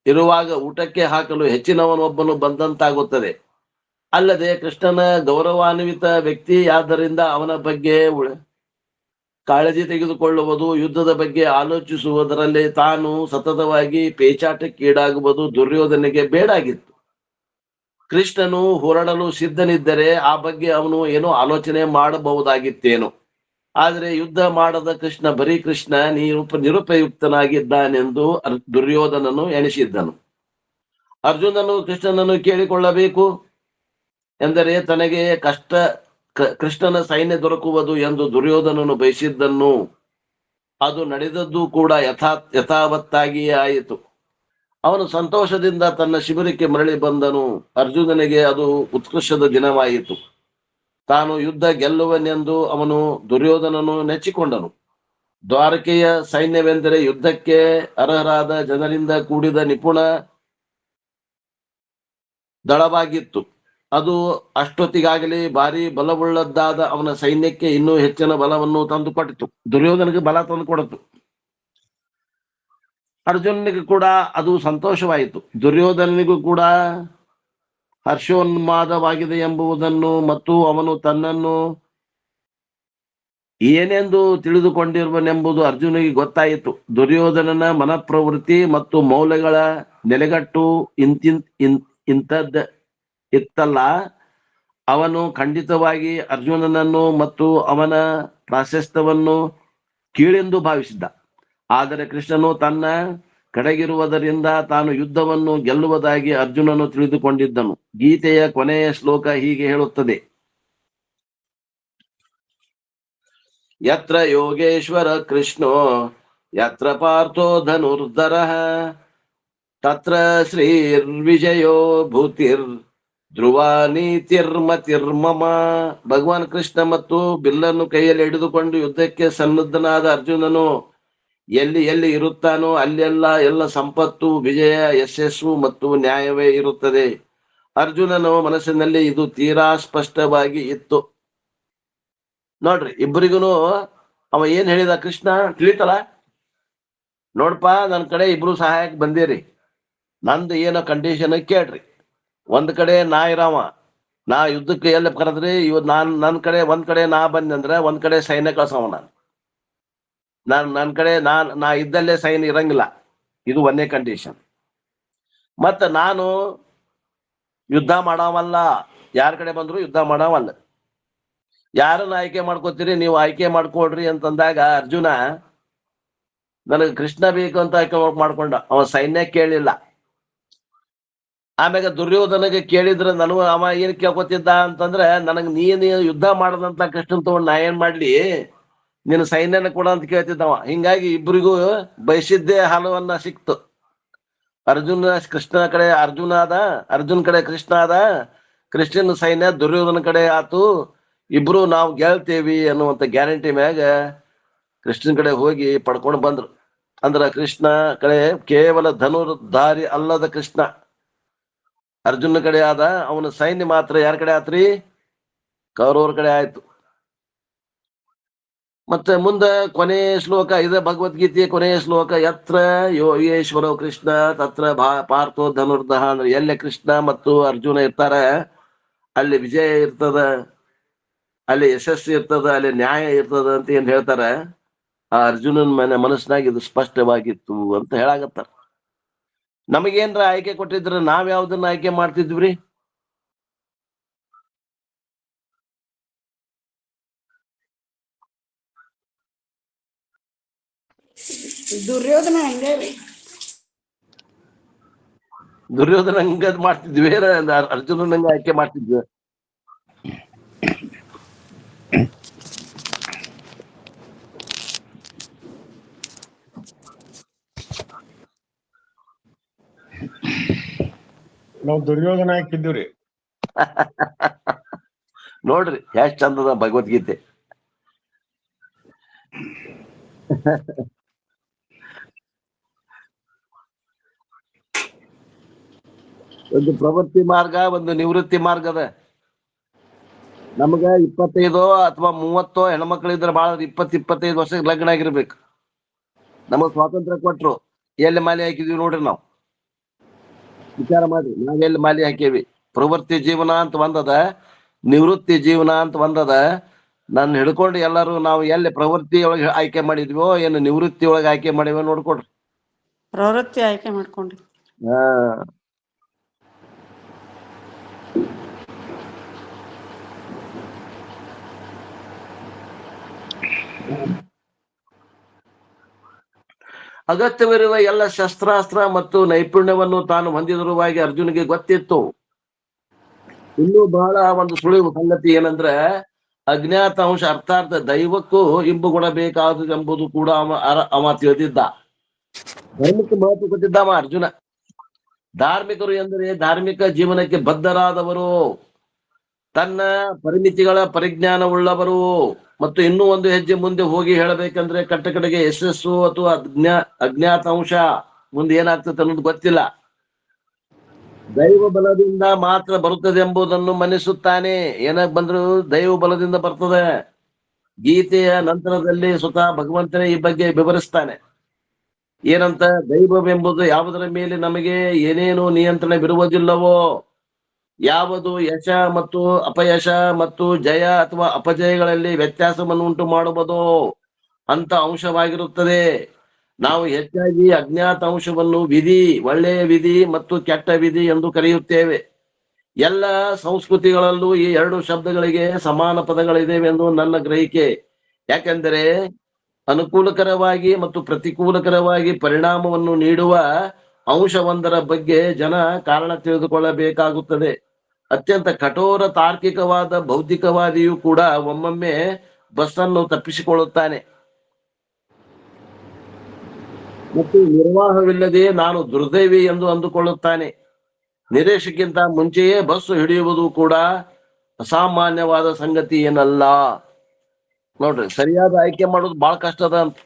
ಇರುವಾಗ ಊಟಕ್ಕೆ ಹಾಕಲು ಹೆಚ್ಚಿನವನೊಬ್ಬನು ಬಂದಂತಾಗುತ್ತದೆ. ಅಲ್ಲದೆ ಕೃಷ್ಣನ ಗೌರವಾನ್ವಿತ ವ್ಯಕ್ತಿಯಾದ್ದರಿಂದ ಅವನ ಬಗ್ಗೆ ಕಾಳಜಿ ತೆಗೆದುಕೊಳ್ಳುವುದು, ಯುದ್ಧದ ಬಗ್ಗೆ ಆಲೋಚಿಸುವುದರಲ್ಲಿ ತಾನು ಸತತವಾಗಿ ಪೇಚಾಟಕ್ಕೀಡಾಗುವುದು ದುರ್ಯೋಧನಿಗೆ ಬೇಡಾಗಿತ್ತು. ಕೃಷ್ಣನು ಹೊರಡಲು ಸಿದ್ಧನಿದ್ದರೆ ಆ ಬಗ್ಗೆ ಅವನು ಏನೋ ಆಲೋಚನೆ ಮಾಡಬಹುದಾಗಿತ್ತೇನು. ಆದರೆ ಯುದ್ಧ ಮಾಡದ ಕೃಷ್ಣ, ಬರೀ ಕೃಷ್ಣ ನಿರುಪಯುಕ್ತನಾಗಿದ್ದಾನೆಂದು ದುರ್ಯೋಧನನು ಎಣಿಸಿದ್ದನು. ಅರ್ಜುನನು ಕೃಷ್ಣನನ್ನು ಕೇಳಿಕೊಳ್ಳಬೇಕು ಎಂದರೆ ತನಗೆ ಕೃಷ್ಣನ ಸೈನ್ಯ ದೊರಕುವುದು ಎಂದು ದುರ್ಯೋಧನನು ಬಯಸಿದ್ದನ್ನು ಅದು ನಡೆದದ್ದು ಕೂಡ ಯಥಾವತ್ತಾಗಿಯೇ ಆಯಿತು. ಅವನು ಸಂತೋಷದಿಂದ ತನ್ನ ಶಿಬಿರಕ್ಕೆ ಮರಳಿ ಬಂದನು. ಅರ್ಜುನನಿಗೆ ಅದು ಉತ್ಕೃಷ್ಟದ ದಿನವಾಯಿತು. ತಾನು ಯುದ್ಧ ಗೆಲ್ಲುವನೆಂದು ಅವನು ದುರ್ಯೋಧನನು ನೆಚ್ಚಿಕೊಂಡನು. ದ್ವಾರಕೆಯ ಸೈನ್ಯವೆಂದರೆ ಯುದ್ಧಕ್ಕೆ ಅರ್ಹರಾದ ಜನರಿಂದ ಕೂಡಿದ ನಿಪುಣ ದಳವಾಗಿತ್ತು. ಅದು ಅಷ್ಟೊತ್ತಿಗಾಗಲೇ ಭಾರಿ ಬಲವುಳ್ಳದ್ದಾದ ಅವನ ಸೈನ್ಯಕ್ಕೆ ಇನ್ನೂ ಹೆಚ್ಚಿನ ಬಲವನ್ನು ತಂದುಕೊಟ್ಟಿತು. ದುರ್ಯೋಧನಿಗೆ ಬಲ ತಂದು ಕೊಡಿತು. ಅರ್ಜುನನಿಗೆ ಕೂಡ ಅದು ಸಂತೋಷವಾಯಿತು. ದುರ್ಯೋಧನನಿಗೂ ಕೂಡ ಹರ್ಷೋನ್ಮಾದವಾಗಿದೆ ಎಂಬುದನ್ನು ಮತ್ತು ಅವನು ತನ್ನನ್ನು ಏನೆಂದು ತಿಳಿದುಕೊಂಡಿರುವನೆಂಬುದು ಅರ್ಜುನಿಗೆ ಗೊತ್ತಾಯಿತು. ದುರ್ಯೋಧನನ ಮನಪ್ರವೃತ್ತಿ ಮತ್ತು ಮೌಲ್ಯಗಳ ನೆಲೆಗಟ್ಟು ಇಂಥದ್ದ ಇತ್ತಲ್ಲ. ಅವನು ಖಂಡಿತವಾಗಿ ಅರ್ಜುನನನ್ನು ಮತ್ತು ಅವನ ಪ್ರಾಶಸ್ತ್ಯವನ್ನು ಕೀಳೆಂದು ಭಾವಿಸಿದ್ದ. ಆದರೆ ಕೃಷ್ಣನು ತನ್ನ ಕಡೆಗಿರುವುದರಿಂದ ತಾನು ಯುದ್ಧವನ್ನು ಗೆಲ್ಲುವುದಾಗಿ ಅರ್ಜುನನು ತಿಳಿದುಕೊಂಡಿದ್ದನು. ಗೀತೆಯ ಕೊನೆಯ ಶ್ಲೋಕ ಹೀಗೆ ಹೇಳುತ್ತದೆ: ಯತ್ರ ಯೋಗೇಶ್ವರ ಕೃಷ್ಣೋ ಯತ್ರ ಪಾರ್ಥೋ ಧನುರ್ಧರಃ ತತ್ರ ಶ್ರೀರ್ವಿಜಯೋ ಭೂತಿರ್ ಧ್ರುವ ನೀತಿರ್ಮತಿರ್ಮಮ. ಭಗವಾನ್ ಕೃಷ್ಣ ಮತ್ತು ಬಿಲ್ಲನ್ನು ಕೈಯಲ್ಲಿ ಹಿಡಿದುಕೊಂಡು ಯುದ್ಧಕ್ಕೆ ಸನ್ನದ್ಧನಾದ ಅರ್ಜುನನು ಎಲ್ಲಿ ಎಲ್ಲಿ ಇರುತ್ತಾನೋ ಅಲ್ಲೆಲ್ಲ ಎಲ್ಲ ಸಂಪತ್ತು, ವಿಜಯ, ಯಶಸ್ಸು ಮತ್ತು ನ್ಯಾಯವೇ ಇರುತ್ತದೆ. ಅರ್ಜುನನ ಮನಸ್ಸಿನಲ್ಲಿ ಇದು ತೀರಾ ಸ್ಪಷ್ಟವಾಗಿ ಇತ್ತು. ನೋಡ್ರಿ, ಇಬ್ಬರಿಗೂ ಅವ ಏನ್ ಹೇಳಿದ ಕೃಷ್ಣ ತಿಳಿತಲ್ಲ. ನೋಡ್ಪಾ, ನನ್ನ ಕಡೆ ಇಬ್ರು ಸಹಾಯಕ್ಕೆ ಬಂದಿರಿ. ನಂದು ಏನೋ ಕಂಡೀಷನ್ ಕೇಳ್ರಿ. ಒಂದ್ ಕಡೆ ನಾ ಇರಾವ, ನಾ ಯುದ್ಧಕ್ಕೆ ಎಲ್ಲಿ ಕರೆದ್ರಿ ನನ್ನ ಕಡೆ ಒಂದ್ ಕಡೆ ನಾ ಬಂದಂದ್ರೆ ಒಂದ್ ಕಡೆ ಸೈನ್ಯ ಕಳ್ಸವ. ನನ್ನ ಕಡೆ ನಾ ಇದ್ದಲ್ಲೇ ಸೈನ್ಯ ಇರಂಗಿಲ್ಲ. ಇದು ಒಂದೇ ಕಂಡೀಷನ್. ಮತ್ತ ನಾನು ಯುದ್ಧ ಮಾಡವಲ್ಲ, ಯಾರ ಕಡೆ ಬಂದ್ರು ಯುದ್ಧ ಮಾಡವಲ್ಲ. ಯಾರನ್ನ ಆಯ್ಕೆ ಮಾಡ್ಕೋತೀರಿ ನೀವು ಆಯ್ಕೆ ಮಾಡ್ಕೊಳ್ರಿ ಅಂತಂದಾಗ ಅರ್ಜುನ ನನಗೆ ಕೃಷ್ಣ ಬೇಕು ಅಂತ ಆಯ್ಕೆ ಮಾಡ್ಕೊಂಡ. ಅವ ಸೈನ್ಯ ಕೇಳಿಲ್ಲ. ಆಮ್ಯಾಗ ದುರ್ಯೋಧನಗೆ ಕೇಳಿದ್ರೆ ನನಗೂ ಅವ ಏನ್ ಕೇಳ್ಕೊತಿದ್ದ ಅಂತಂದ್ರೆ, ನನಗ್ ನೀನು ಯುದ್ಧ ಮಾಡದಂತ ಕೃಷ್ಣನ್ ತಗೊಂಡ್ ನಾ ಏನ್ ಮಾಡ್ಲಿ, ನಿನ್ನ ಸೈನ್ಯನ ಕೊಡ ಅಂತ ಕೇಳ್ತಿದ್ದವ. ಹಿಂಗಾಗಿ ಇಬ್ಬರಿಗೂ ಬಯಸಿದ್ದೇ ಹಲವನ್ನ ಸಿಕ್ತು. ಕೃಷ್ಣನ ಕಡೆ ಅರ್ಜುನ ಆದ, ಅರ್ಜುನ್ ಕಡೆ ಕೃಷ್ಣ ಆದ, ಕೃಷ್ಣನ ಸೈನ್ಯ ದುರ್ಯೋಧನ ಕಡೆ ಆತು. ಇಬ್ರು ನಾವು ಗೆಲ್ತೇವಿ ಅನ್ನುವಂತ ಗ್ಯಾರಂಟಿ ಮ್ಯಾಗ ಕೃಷ್ಣನ ಕಡೆ ಹೋಗಿ ಪಡ್ಕೊಂಡು ಬಂದ್ರು. ಅಂದ್ರ ಕೃಷ್ಣ ಕಡೆ ಕೇವಲ ಧನುರ್ಧಾರಿ ಅಲ್ಲದ ಕೃಷ್ಣ ಅರ್ಜುನ ಕಡೆ ಆದ. ಅವನ ಸೈನ್ಯ ಮಾತ್ರ ಯಾರ ಕಡೆ ಆತ್ರಿ? ಕೌರವರ ಕಡೆ ಆಯ್ತು. ಮತ್ತೆ ಮುಂದೆ ಕೊನೆಯ ಶ್ಲೋಕ ಇದೆ, ಭಗವದ್ಗೀತೆಯ ಕೊನೆಯ ಶ್ಲೋಕ: ಯತ್ರ ಯೋಗೇಶ್ವರ ಕೃಷ್ಣ ತತ್ರ ಪಾರ್ಥೋ ಧನುರ್ಧಃ. ಅಂದ್ರೆ ಎಲ್ಲೇ ಕೃಷ್ಣ ಮತ್ತು ಅರ್ಜುನ ಇರ್ತಾರ ಅಲ್ಲಿ ವಿಜಯ ಇರ್ತದ, ಅಲ್ಲಿ ಯಶಸ್ಸು ಇರ್ತದ, ಅಲ್ಲಿ ನ್ಯಾಯ ಇರ್ತದ ಅಂತ ಏನ್ ಹೇಳ್ತಾರ. ಆ ಅರ್ಜುನನ ಮನಸ್ಸಿನಾಗ ಇದು ಸ್ಪಷ್ಟವಾಗಿತ್ತು ಅಂತ ಹೇಳಾಗತ್ತಾರ. ನಮಗೇನ್ರ ಆಯ್ಕೆ ಕೊಟ್ಟಿದ್ರ ನಾವ್ ಯಾವ್ದನ್ನ ಆಯ್ಕೆ ಮಾಡ್ತಿದ್ವಿ? ದುರ್ಯೋಧನ ಹಂಗದ್ ಮಾಡ್ತಿದ್ವಿ, ಅರ್ಜುನನಂಗ ಆಯ್ಕೆ ಮಾಡ್ತಿದ್ವಿ. ನಾವ್ ದುರ್ಯೋಧನ ಹಾಕಿದ್ದೀವ್ರಿ. ನೋಡ್ರಿ ಎಷ್ಟ್ ಚಂದದ ಭಗವದ್ಗೀತೆ. ಒಂದು ಪ್ರವೃತ್ತಿ ಮಾರ್ಗ, ಒಂದು ನಿವೃತ್ತಿ ಮಾರ್ಗ ಅದ. ನಮಗ 25 ಅಥವಾ 30 ಹೆಣ್ಮಕ್ಳಿದ್ರೆ ಬಾಳ 20-25 ವರ್ಷಕ್ಕೆ ಲಗ್ನ ಆಗಿರ್ಬೇಕು. ನಮಗ್ ಸ್ವಾತಂತ್ರ್ಯ ಕೊಟ್ರು, ಎಲ್ಲಿ ಮಾಲಿ ಹಾಕಿದ್ವಿ ನೋಡ್ರಿ ನಾವು. ವಿಚಾರ ಮಾಡ್ರಿ, ನಾವೆಲ್ಲಿ ಮಾಲಿ ಹಾಕೇವಿ. ಪ್ರವೃತ್ತಿ ಜೀವನ ಅಂತ ಒಂದದ, ನಿವೃತ್ತಿ ಜೀವನ ಅಂತ ಒಂದದ. ನನ್ನ ಹಿಡ್ಕೊಂಡು ಎಲ್ಲರೂ ನಾವು ಎಲ್ಲಿ ಪ್ರವೃತ್ತಿ ಒಳಗೆ ಆಯ್ಕೆ ಮಾಡಿದ್ವೋ ಏನು ನಿವೃತ್ತಿ ಒಳಗೆ ಆಯ್ಕೆ ಮಾಡಿವೋ ನೋಡ್ಕೊಡ್ರಿ. ಪ್ರವೃತ್ತಿ ಆಯ್ಕೆ ಮಾಡ್ಕೊಂಡ್ರಿ. ಹಾ, ಅಗತ್ಯವಿರುವ ಎಲ್ಲ ಶಸ್ತ್ರಾಸ್ತ್ರ ಮತ್ತು ನೈಪುಣ್ಯವನ್ನು ತಾನು ಹೊಂದಿದರುವಾಗಿ ಅರ್ಜುನಿಗೆ ಗೊತ್ತಿತ್ತು. ಇನ್ನೂ ಬಹಳ ಒಂದು ಸುಳಿವು ಸಂಗತಿ ಏನಂದ್ರೆ, ಅಜ್ಞಾತ ಅಂಶ ಅರ್ಥಾತ್ ದೈವಕ್ಕೂ ಇಂಬು ಗುಣ ಬೇಕಾದುದು ಎಂಬುದು ಕೂಡ ಅವ ತಿಳಿದಿದ್ದ. ಧರ್ಮಕ್ಕೆ ಮಹತ್ವ ಕೊಟ್ಟಿದ್ದಾವ ಅರ್ಜುನ. ಧಾರ್ಮಿಕರು ಎಂದರೆ ಧಾರ್ಮಿಕ ಜೀವನಕ್ಕೆ ಬದ್ಧರಾದವರು, ತನ್ನ ಪರಿಮಿತಿಗಳ ಪರಿಜ್ಞಾನವುಳ್ಳವರು. ಮತ್ತು ಇನ್ನೂ ಒಂದು ಹೆಜ್ಜೆ ಮುಂದೆ ಹೋಗಿ ಹೇಳಬೇಕಂದ್ರೆ, ಕಡೆಗೆ ಯಶಸ್ಸು ಅಥವಾ ಅಜ್ಞಾತ ಅಂಶ ಮುಂದೆ ಏನಾಗ್ತದೆ ಅನ್ನೋದು ಗೊತ್ತಿಲ್ಲ. ದೈವ ಬಲದಿಂದ ಮಾತ್ರ ಬರುತ್ತದೆ ಎಂಬುದನ್ನು ಮನ್ನಿಸುತ್ತಾನೆ. ಏನಾಗ್ ಬಂದ್ರು ದೈವ ಬಲದಿಂದ ಬರ್ತದೆ. ಗೀತೆಯ ನಂತರದಲ್ಲಿ ಸ್ವತಃ ಭಗವಂತನೇ ಈ ಬಗ್ಗೆ ವಿವರಿಸ್ತಾನೆ. ಏನಂತ, ದೈವವೆಂಬುದು ಯಾವುದರ ಮೇಲೆ ನಮಗೆ ಏನೇನು ನಿಯಂತ್ರಣವಿರುವುದಿಲ್ಲವೋ, ಯಾವುದು ಯಶ ಮತ್ತು ಅಪಯಶ ಮತ್ತು ಜಯ ಅಥವಾ ಅಪಜಯಗಳಲ್ಲಿ ವ್ಯತ್ಯಾಸವನ್ನು ಉಂಟು ಮಾಡುವುದೋ ಅಂತ ಅಂಶವಾಗಿರುತ್ತದೆ. ನಾವು ಹೆಚ್ಚಾಗಿ ಅಜ್ಞಾತ ಅಂಶವನ್ನು ವಿಧಿ, ಒಳ್ಳೆಯ ವಿಧಿ ಮತ್ತು ಕೆಟ್ಟ ವಿಧಿ ಎಂದು ಕರೆಯುತ್ತೇವೆ. ಎಲ್ಲ ಸಂಸ್ಕೃತಿಗಳಲ್ಲೂ ಈ ಎರಡು ಶಬ್ದಗಳಿಗೆ ಸಮಾನ ಪದಗಳಿವೆ ಎಂದು ನನ್ನ ಗ್ರಹಿಕೆ. ಯಾಕೆಂದರೆ ಅನುಕೂಲಕರವಾಗಿ ಮತ್ತು ಪ್ರತಿಕೂಲಕರವಾಗಿ ಪರಿಣಾಮವನ್ನು ನೀಡುವ ಅಂಶವೊಂದರ ಬಗ್ಗೆ ಜನ ಕಾರಣ ತಿಳಿದುಕೊಳ್ಳಬೇಕಾಗುತ್ತದೆ. ಅತ್ಯಂತ ಕಠೋರ ತಾರ್ಕಿಕವಾದ ಬೌದ್ಧಿಕವಾದಿಯೂ ಕೂಡ ಒಮ್ಮೊಮ್ಮೆ ಬಸ್ಸನ್ನು ತಪ್ಪಿಸಿಕೊಳ್ಳುತ್ತಾನೆ ಮತ್ತು ನಿರ್ವಾಹವಿಲ್ಲದೆ ನಾನು ದುರ್ದೈವಿ ಎಂದು ಅಂದುಕೊಳ್ಳುತ್ತಾನೆ. ನಿರೀಕ್ಷೆಗಿಂತ ಮುಂಚೆಯೇ ಬಸ್ಸು ಹಿಡಿಯುವುದು ಕೂಡ ಅಸಾಮಾನ್ಯವಾದ ಸಂಗತಿ ಏನಲ್ಲ. ನೋಡ್ರಿ, ಸರಿಯಾದ ಆಯ್ಕೆ ಮಾಡೋದು ಬಹಳ ಕಷ್ಟದ ಅಂತ.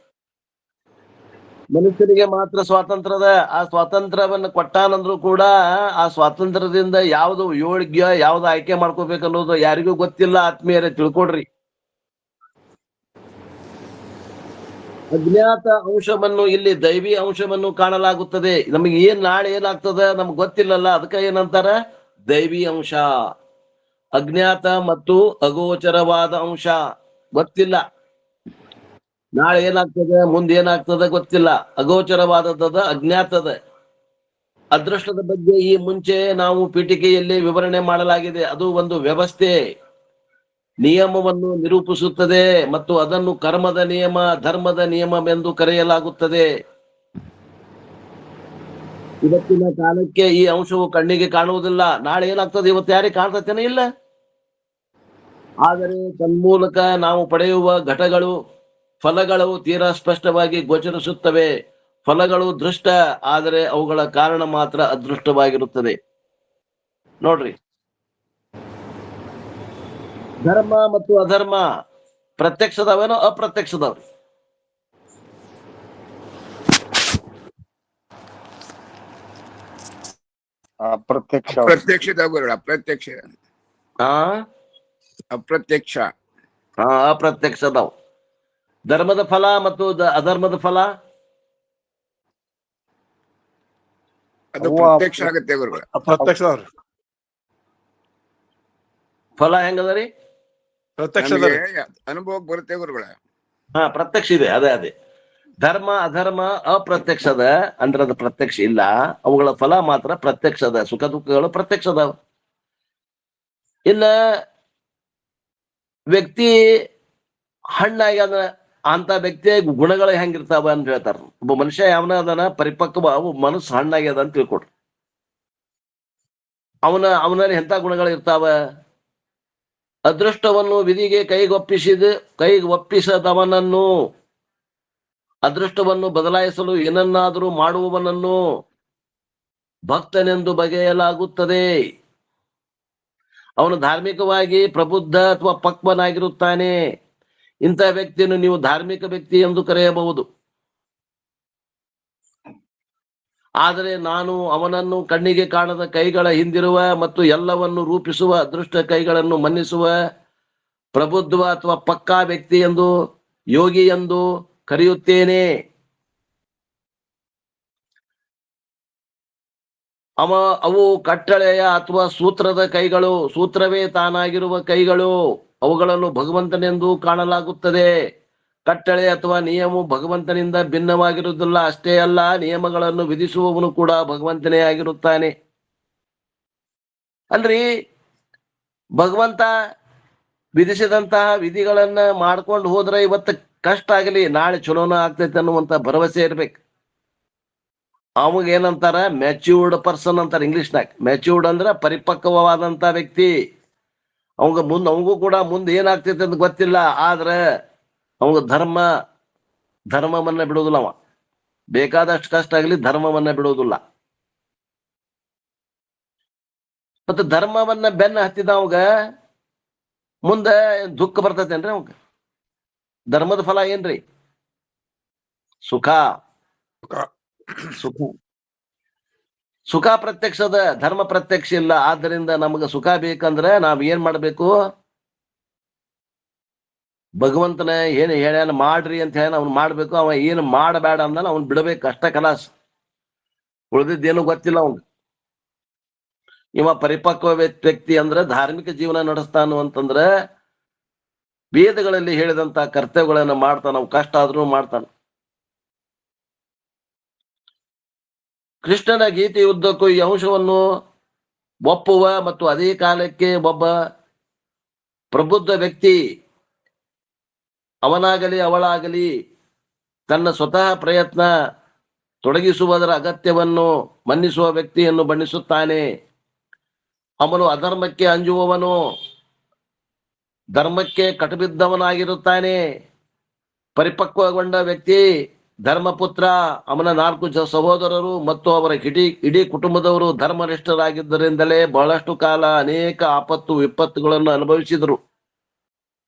ಮನುಷ್ಯನಿಗೆ ಮಾತ್ರ ಸ್ವಾತಂತ್ರ್ಯದ. ಆ ಸ್ವಾತಂತ್ರ್ಯವನ್ನು ಕೊಟ್ಟಾನಂದ್ರು ಕೂಡ ಆ ಸ್ವಾತಂತ್ರ್ಯದಿಂದ ಯಾವ್ದು ಯೋಗ್ಯ, ಯಾವ್ದು ಆಯ್ಕೆ ಮಾಡ್ಕೋಬೇಕನ್ನೋದು ಯಾರಿಗೂ ಗೊತ್ತಿಲ್ಲ. ಆತ್ಮೀಯರೇ, ತಿಳ್ಕೊಡ್ರಿ. ಅಜ್ಞಾತ ಅಂಶವನ್ನು ಇಲ್ಲಿ ದೈವಿ ಅಂಶವನ್ನು ಕಾಣಲಾಗುತ್ತದೆ. ನಮಗೆ ನಾಳೆ ಏನಾಗ್ತದೆ ನಮ್ಗೆ ಗೊತ್ತಿಲ್ಲಲ್ಲ, ಅದಕ್ಕೆ ಏನಂತಾರ ದೈವಿ ಅಂಶ. ಅಜ್ಞಾತ ಮತ್ತು ಅಗೋಚರವಾದ ಅಂಶ ಗೊತ್ತಿಲ್ಲ. ನಾಳೆ ಏನಾಗ್ತದೆ, ಮುಂದೆ ಏನಾಗ್ತದೆ ಗೊತ್ತಿಲ್ಲ. ಅಗೋಚರವಾದದ, ಅಜ್ಞಾತದ. ಅದೃಷ್ಟದ ಬಗ್ಗೆ ಈ ಮುಂಚೆ ನಾವು ಪೀಠಿಕೆಯಲ್ಲಿ ವಿವರಣೆ ಮಾಡಲಾಗಿದೆ. ಅದು ಒಂದು ವ್ಯವಸ್ಥೆ, ನಿಯಮವನ್ನು ನಿರೂಪಿಸುತ್ತದೆ ಮತ್ತು ಅದನ್ನು ಕರ್ಮದ ನಿಯಮ, ಧರ್ಮದ ನಿಯಮವೆಂದು ಕರೆಯಲಾಗುತ್ತದೆ. ಇವತ್ತಿನ ಕಾಲಕ್ಕೆ ಈ ಅಂಶವು ಕಣ್ಣಿಗೆ ಕಾಣುವುದಿಲ್ಲ. ನಾಳೆ ಏನಾಗ್ತದೆ ಇವತ್ತು ಯಾರಿಗೆ ಕಾಣ್ತತೇನೆ ಇಲ್ಲ. ಆದರೆ ತನ್ಮೂಲಕ ನಾವು ಪಡೆಯುವ ಘಟಗಳು, ಫಲಗಳು ತೀರಾ ಸ್ಪಷ್ಟವಾಗಿ ಗೋಚರಿಸುತ್ತವೆ. ಫಲಗಳು ದೃಷ್ಟ, ಆದರೆ ಅವುಗಳ ಕಾರಣ ಮಾತ್ರ ಅದೃಷ್ಟವಾಗಿರುತ್ತದೆ. ನೋಡ್ರಿ, ಧರ್ಮ ಮತ್ತು ಅಧರ್ಮ ಪ್ರತ್ಯಕ್ಷದವೇನೋ ಅಪ್ರತ್ಯಕ್ಷದವ್ರಿ? ಅಪ್ರತ್ಯಕ್ಷ. ಅಪ್ರತ್ಯಕ್ಷದ ಗುರುಗಳು, ಅಪ್ರತ್ಯಕ್ಷ ಹಾ, ಅಪ್ರತ್ಯಕ್ಷ. ಹಾ, ಅಪ್ರತ್ಯಕ್ಷದವ್. ಧರ್ಮದ ಫಲ ಮತ್ತು ಅಧರ್ಮದ ಫಲ ಅದು ಪ್ರತ್ಯಕ್ಷ ಆಗತ್ತೆ ಗುರುಗಳು. ಅಪ್ರತ್ಯಕ್ಷ ಫಲ ಹೆಂಗದರಿ? ನಮಗೆ ಅನುಭವಕ್ಕೆ ಬರುತ್ತೆ ಗುರುಗಳ. ಹಾ, ಪ್ರತ್ಯಕ್ಷ ಇದೆ. ಅದೇ ಧರ್ಮ ಅಧರ್ಮ ಅಪ್ರತ್ಯಕ್ಷದ ಅಂದ್ರೆ ಅದು ಪ್ರತ್ಯಕ್ಷ ಇಲ್ಲ. ಅವುಗಳ ಫಲ ಮಾತ್ರ ಪ್ರತ್ಯಕ್ಷದ. ಸುಖ ದುಃಖಗಳು ಪ್ರತ್ಯಕ್ಷದವ. ಇನ್ನ ವ್ಯಕ್ತಿ ಹಣ್ಣಾಗ್ಯದ ಅಂತ ವ್ಯಕ್ತಿಯ ಗುಣಗಳು ಹೆಂಗಿರ್ತಾವ ಅಂತ ಹೇಳ್ತಾರ. ಒಬ್ಬ ಮನುಷ್ಯ ಯಾವನ ಅದನ್ನ ಪರಿಪಕ್ವ, ಮನಸ್ಸು ಹಣ್ಣಾಗ್ಯದ ಅಂತ ತಿಳ್ಕೊಡ್ರಿ. ಅವನಲ್ಲಿ ಎಂತ ಗುಣಗಳು ಇರ್ತಾವ? ಅದೃಷ್ಟವನ್ನು ವಿಧಿಗೆ ಕೈಗೊಪ್ಪಿಸದವನನ್ನು, ಅದೃಷ್ಟವನ್ನು ಬದಲಾಯಿಸಲು ಏನನ್ನಾದರೂ ಮಾಡುವವನನ್ನು ಭಕ್ತನೆಂದು ಬಗೆಯಲಾಗುತ್ತದೆ. ಅವನು ಧಾರ್ಮಿಕವಾಗಿ ಪ್ರಬುದ್ಧ ಅಥವಾ ಪಕ್ವನಾಗಿರುತ್ತಾನೆ. ಇಂಥ ವ್ಯಕ್ತಿಯನ್ನು ನೀವು ಧಾರ್ಮಿಕ ವ್ಯಕ್ತಿ ಎಂದು ಕರೆಯಬಹುದು. ಆದರೆ ನಾನು ಅವನನ್ನು ಕಣ್ಣಿಗೆ ಕಾಣದ ಕೈಗಳ ಹಿಂದಿರುವ ಮತ್ತು ಎಲ್ಲವನ್ನು ರೂಪಿಸುವ ಅದೃಷ್ಟ ಕೈಗಳನ್ನು ಮನ್ನಿಸುವ ಪ್ರಬುದ್ಧ ಅಥವಾ ಪಕ್ಕಾ ವ್ಯಕ್ತಿ ಎಂದು, ಯೋಗಿ ಎಂದು ಕರೆಯುತ್ತೇನೆ. ಅವು ಕಟ್ಟಳೆಯ ಅಥವಾ ಸೂತ್ರದ ಕೈಗಳು, ಸೂತ್ರವೇ ತಾನಾಗಿರುವ ಕೈಗಳು. ಅವುಗಳನ್ನು ಭಗವಂತನೆಂದು ಕಾಣಲಾಗುತ್ತದೆ. ಕಟ್ಟಳೆ ಅಥವಾ ನಿಯಮ ಭಗವಂತನಿಂದ ಭಿನ್ನವಾಗಿರುವುದಿಲ್ಲ. ಅಷ್ಟೇ ಅಲ್ಲ, ನಿಯಮಗಳನ್ನು ವಿಧಿಸುವವನು ಕೂಡ ಭಗವಂತನೇ ಆಗಿರುತ್ತಾನೆ. ಅಲ್ರಿ, ಭಗವಂತ ವಿಧಿಸಿದಂತಹ ವಿಧಿಗಳನ್ನ ಮಾಡ್ಕೊಂಡು ಹೋದ್ರೆ ಇವತ್ತು ಕಷ್ಟ ಆಗಲಿ, ನಾಳೆ ಚಲೋನ ಆಗ್ತೈತೆ ಅನ್ನುವಂತ ಭರವಸೆ ಇರ್ಬೇಕು. ಅವಾಗ ಏನಂತಾರ, ಮ್ಯಾಚ್ಯೂರ್ಡ್ ಪರ್ಸನ್ ಅಂತಾರ ಇಂಗ್ಲಿಷ್ನಾಗ. ಮ್ಯಾಚ್ಯೂರ್ಡ್ ಅಂದ್ರ ಪರಿಪಕ್ವವಾದಂತ ವ್ಯಕ್ತಿ. ಅವಂಗೂ ಕೂಡ ಮುಂದೆ ಏನಾಗ್ತೈತೆ ಅಂತ ಗೊತ್ತಿಲ್ಲ, ಆದ್ರೆ ಅವಂಗ ಧರ್ಮವನ್ನ ಬಿಡೋದಿಲ್ಲ. ಅವ ಬೇಕಾದಷ್ಟು ಕಷ್ಟ ಆಗಲಿ ಧರ್ಮವನ್ನ ಬಿಡೋದಿಲ್ಲ. ಮತ್ತೆ ಧರ್ಮವನ್ನ ಬೆನ್ನ ಹತ್ತಿದ ಅವಾಗ ಮುಂದೆ ದುಃಖ ಬರ್ತೈತೇನ್ರಿ? ಅವಾಗ ಧರ್ಮದ ಫಲ ಏನ್ರಿ? ಸುಖ. ಸುಖ ಪ್ರತ್ಯಕ್ಷದ, ಧರ್ಮ ಪ್ರತ್ಯಕ್ಷ ಇಲ್ಲ. ಆದ್ದರಿಂದ ನಮಗೆ ಸುಖ ಬೇಕಂದ್ರೆ ನಾವ್ ಏನ್ ಮಾಡ್ಬೇಕು? ಭಗವಂತನ ಏನ್ ಹೇಳ್ಯಾನ ಮಾಡ್ರಿ ಅಂತ ಹೇಳ ಅವ್ನು ಮಾಡ್ಬೇಕು. ಅವ ಏನು ಮಾಡಬೇಡ ಅಂದಾನ ಅವ್ನ್ ಬಿಡಬೇಕು, ಅಷ್ಟ ಕಲಾಸ್. ಉಳಿದಿದ್ದೇನು ಗೊತ್ತಿಲ್ಲ ಅವ್ನ್. ಇವ ಪರಿಪಕ್ವ ವ್ಯಕ್ತಿ ಅಂದ್ರೆ ಧಾರ್ಮಿಕ ಜೀವನ ನಡೆಸ್ತಾನು ಅಂತಂದ್ರ ವೇದಗಳಲ್ಲಿ ಹೇಳಿದಂತ ಕರ್ತವ್ಯಗಳನ್ನ ಮಾಡ್ತಾನ. ಅವ್ ಕಷ್ಟ ಆದ್ರೂ ಮಾಡ್ತಾನ. ಕೃಷ್ಣನ ಗೀತೆಯುದ್ದಕ್ಕೂ ಈ ಅಂಶವನ್ನು ಒಪ್ಪುವ ಮತ್ತು ಅದೇ ಕಾಲಕ್ಕೆ ಒಬ್ಬ ಪ್ರಬುದ್ಧ ವ್ಯಕ್ತಿ ಅವನಾಗಲಿ ಅವಳಾಗಲಿ ತನ್ನ ಸ್ವತಃ ಪ್ರಯತ್ನ ತೊಡಗಿಸುವುದರ ಅಗತ್ಯವನ್ನು ಮನ್ನಿಸುವ ವ್ಯಕ್ತಿಯನ್ನು ಬಣ್ಣಿಸುತ್ತಾನೆ. ಅವನು ಅಧರ್ಮಕ್ಕೆ ಅಂಜುವವನು, ಧರ್ಮಕ್ಕೆ ಕಟಬಿದ್ದವನಾಗಿರುತ್ತಾನೆ. ಪರಿಪಕ್ವಗೊಂಡ ವ್ಯಕ್ತಿ ಧರ್ಮಪುತ್ರ. ಅವನ 4 ಸಹೋದರರು ಮತ್ತು ಅವರ ಇಡೀ ಕುಟುಂಬದವರು ಧರ್ಮನಿಷ್ಠರಾಗಿದ್ದರಿಂದಲೇ ಬಹಳಷ್ಟು ಕಾಲ ಅನೇಕ ಆಪತ್ತು ವಿಪತ್ತುಗಳನ್ನು ಅನುಭವಿಸಿದರು.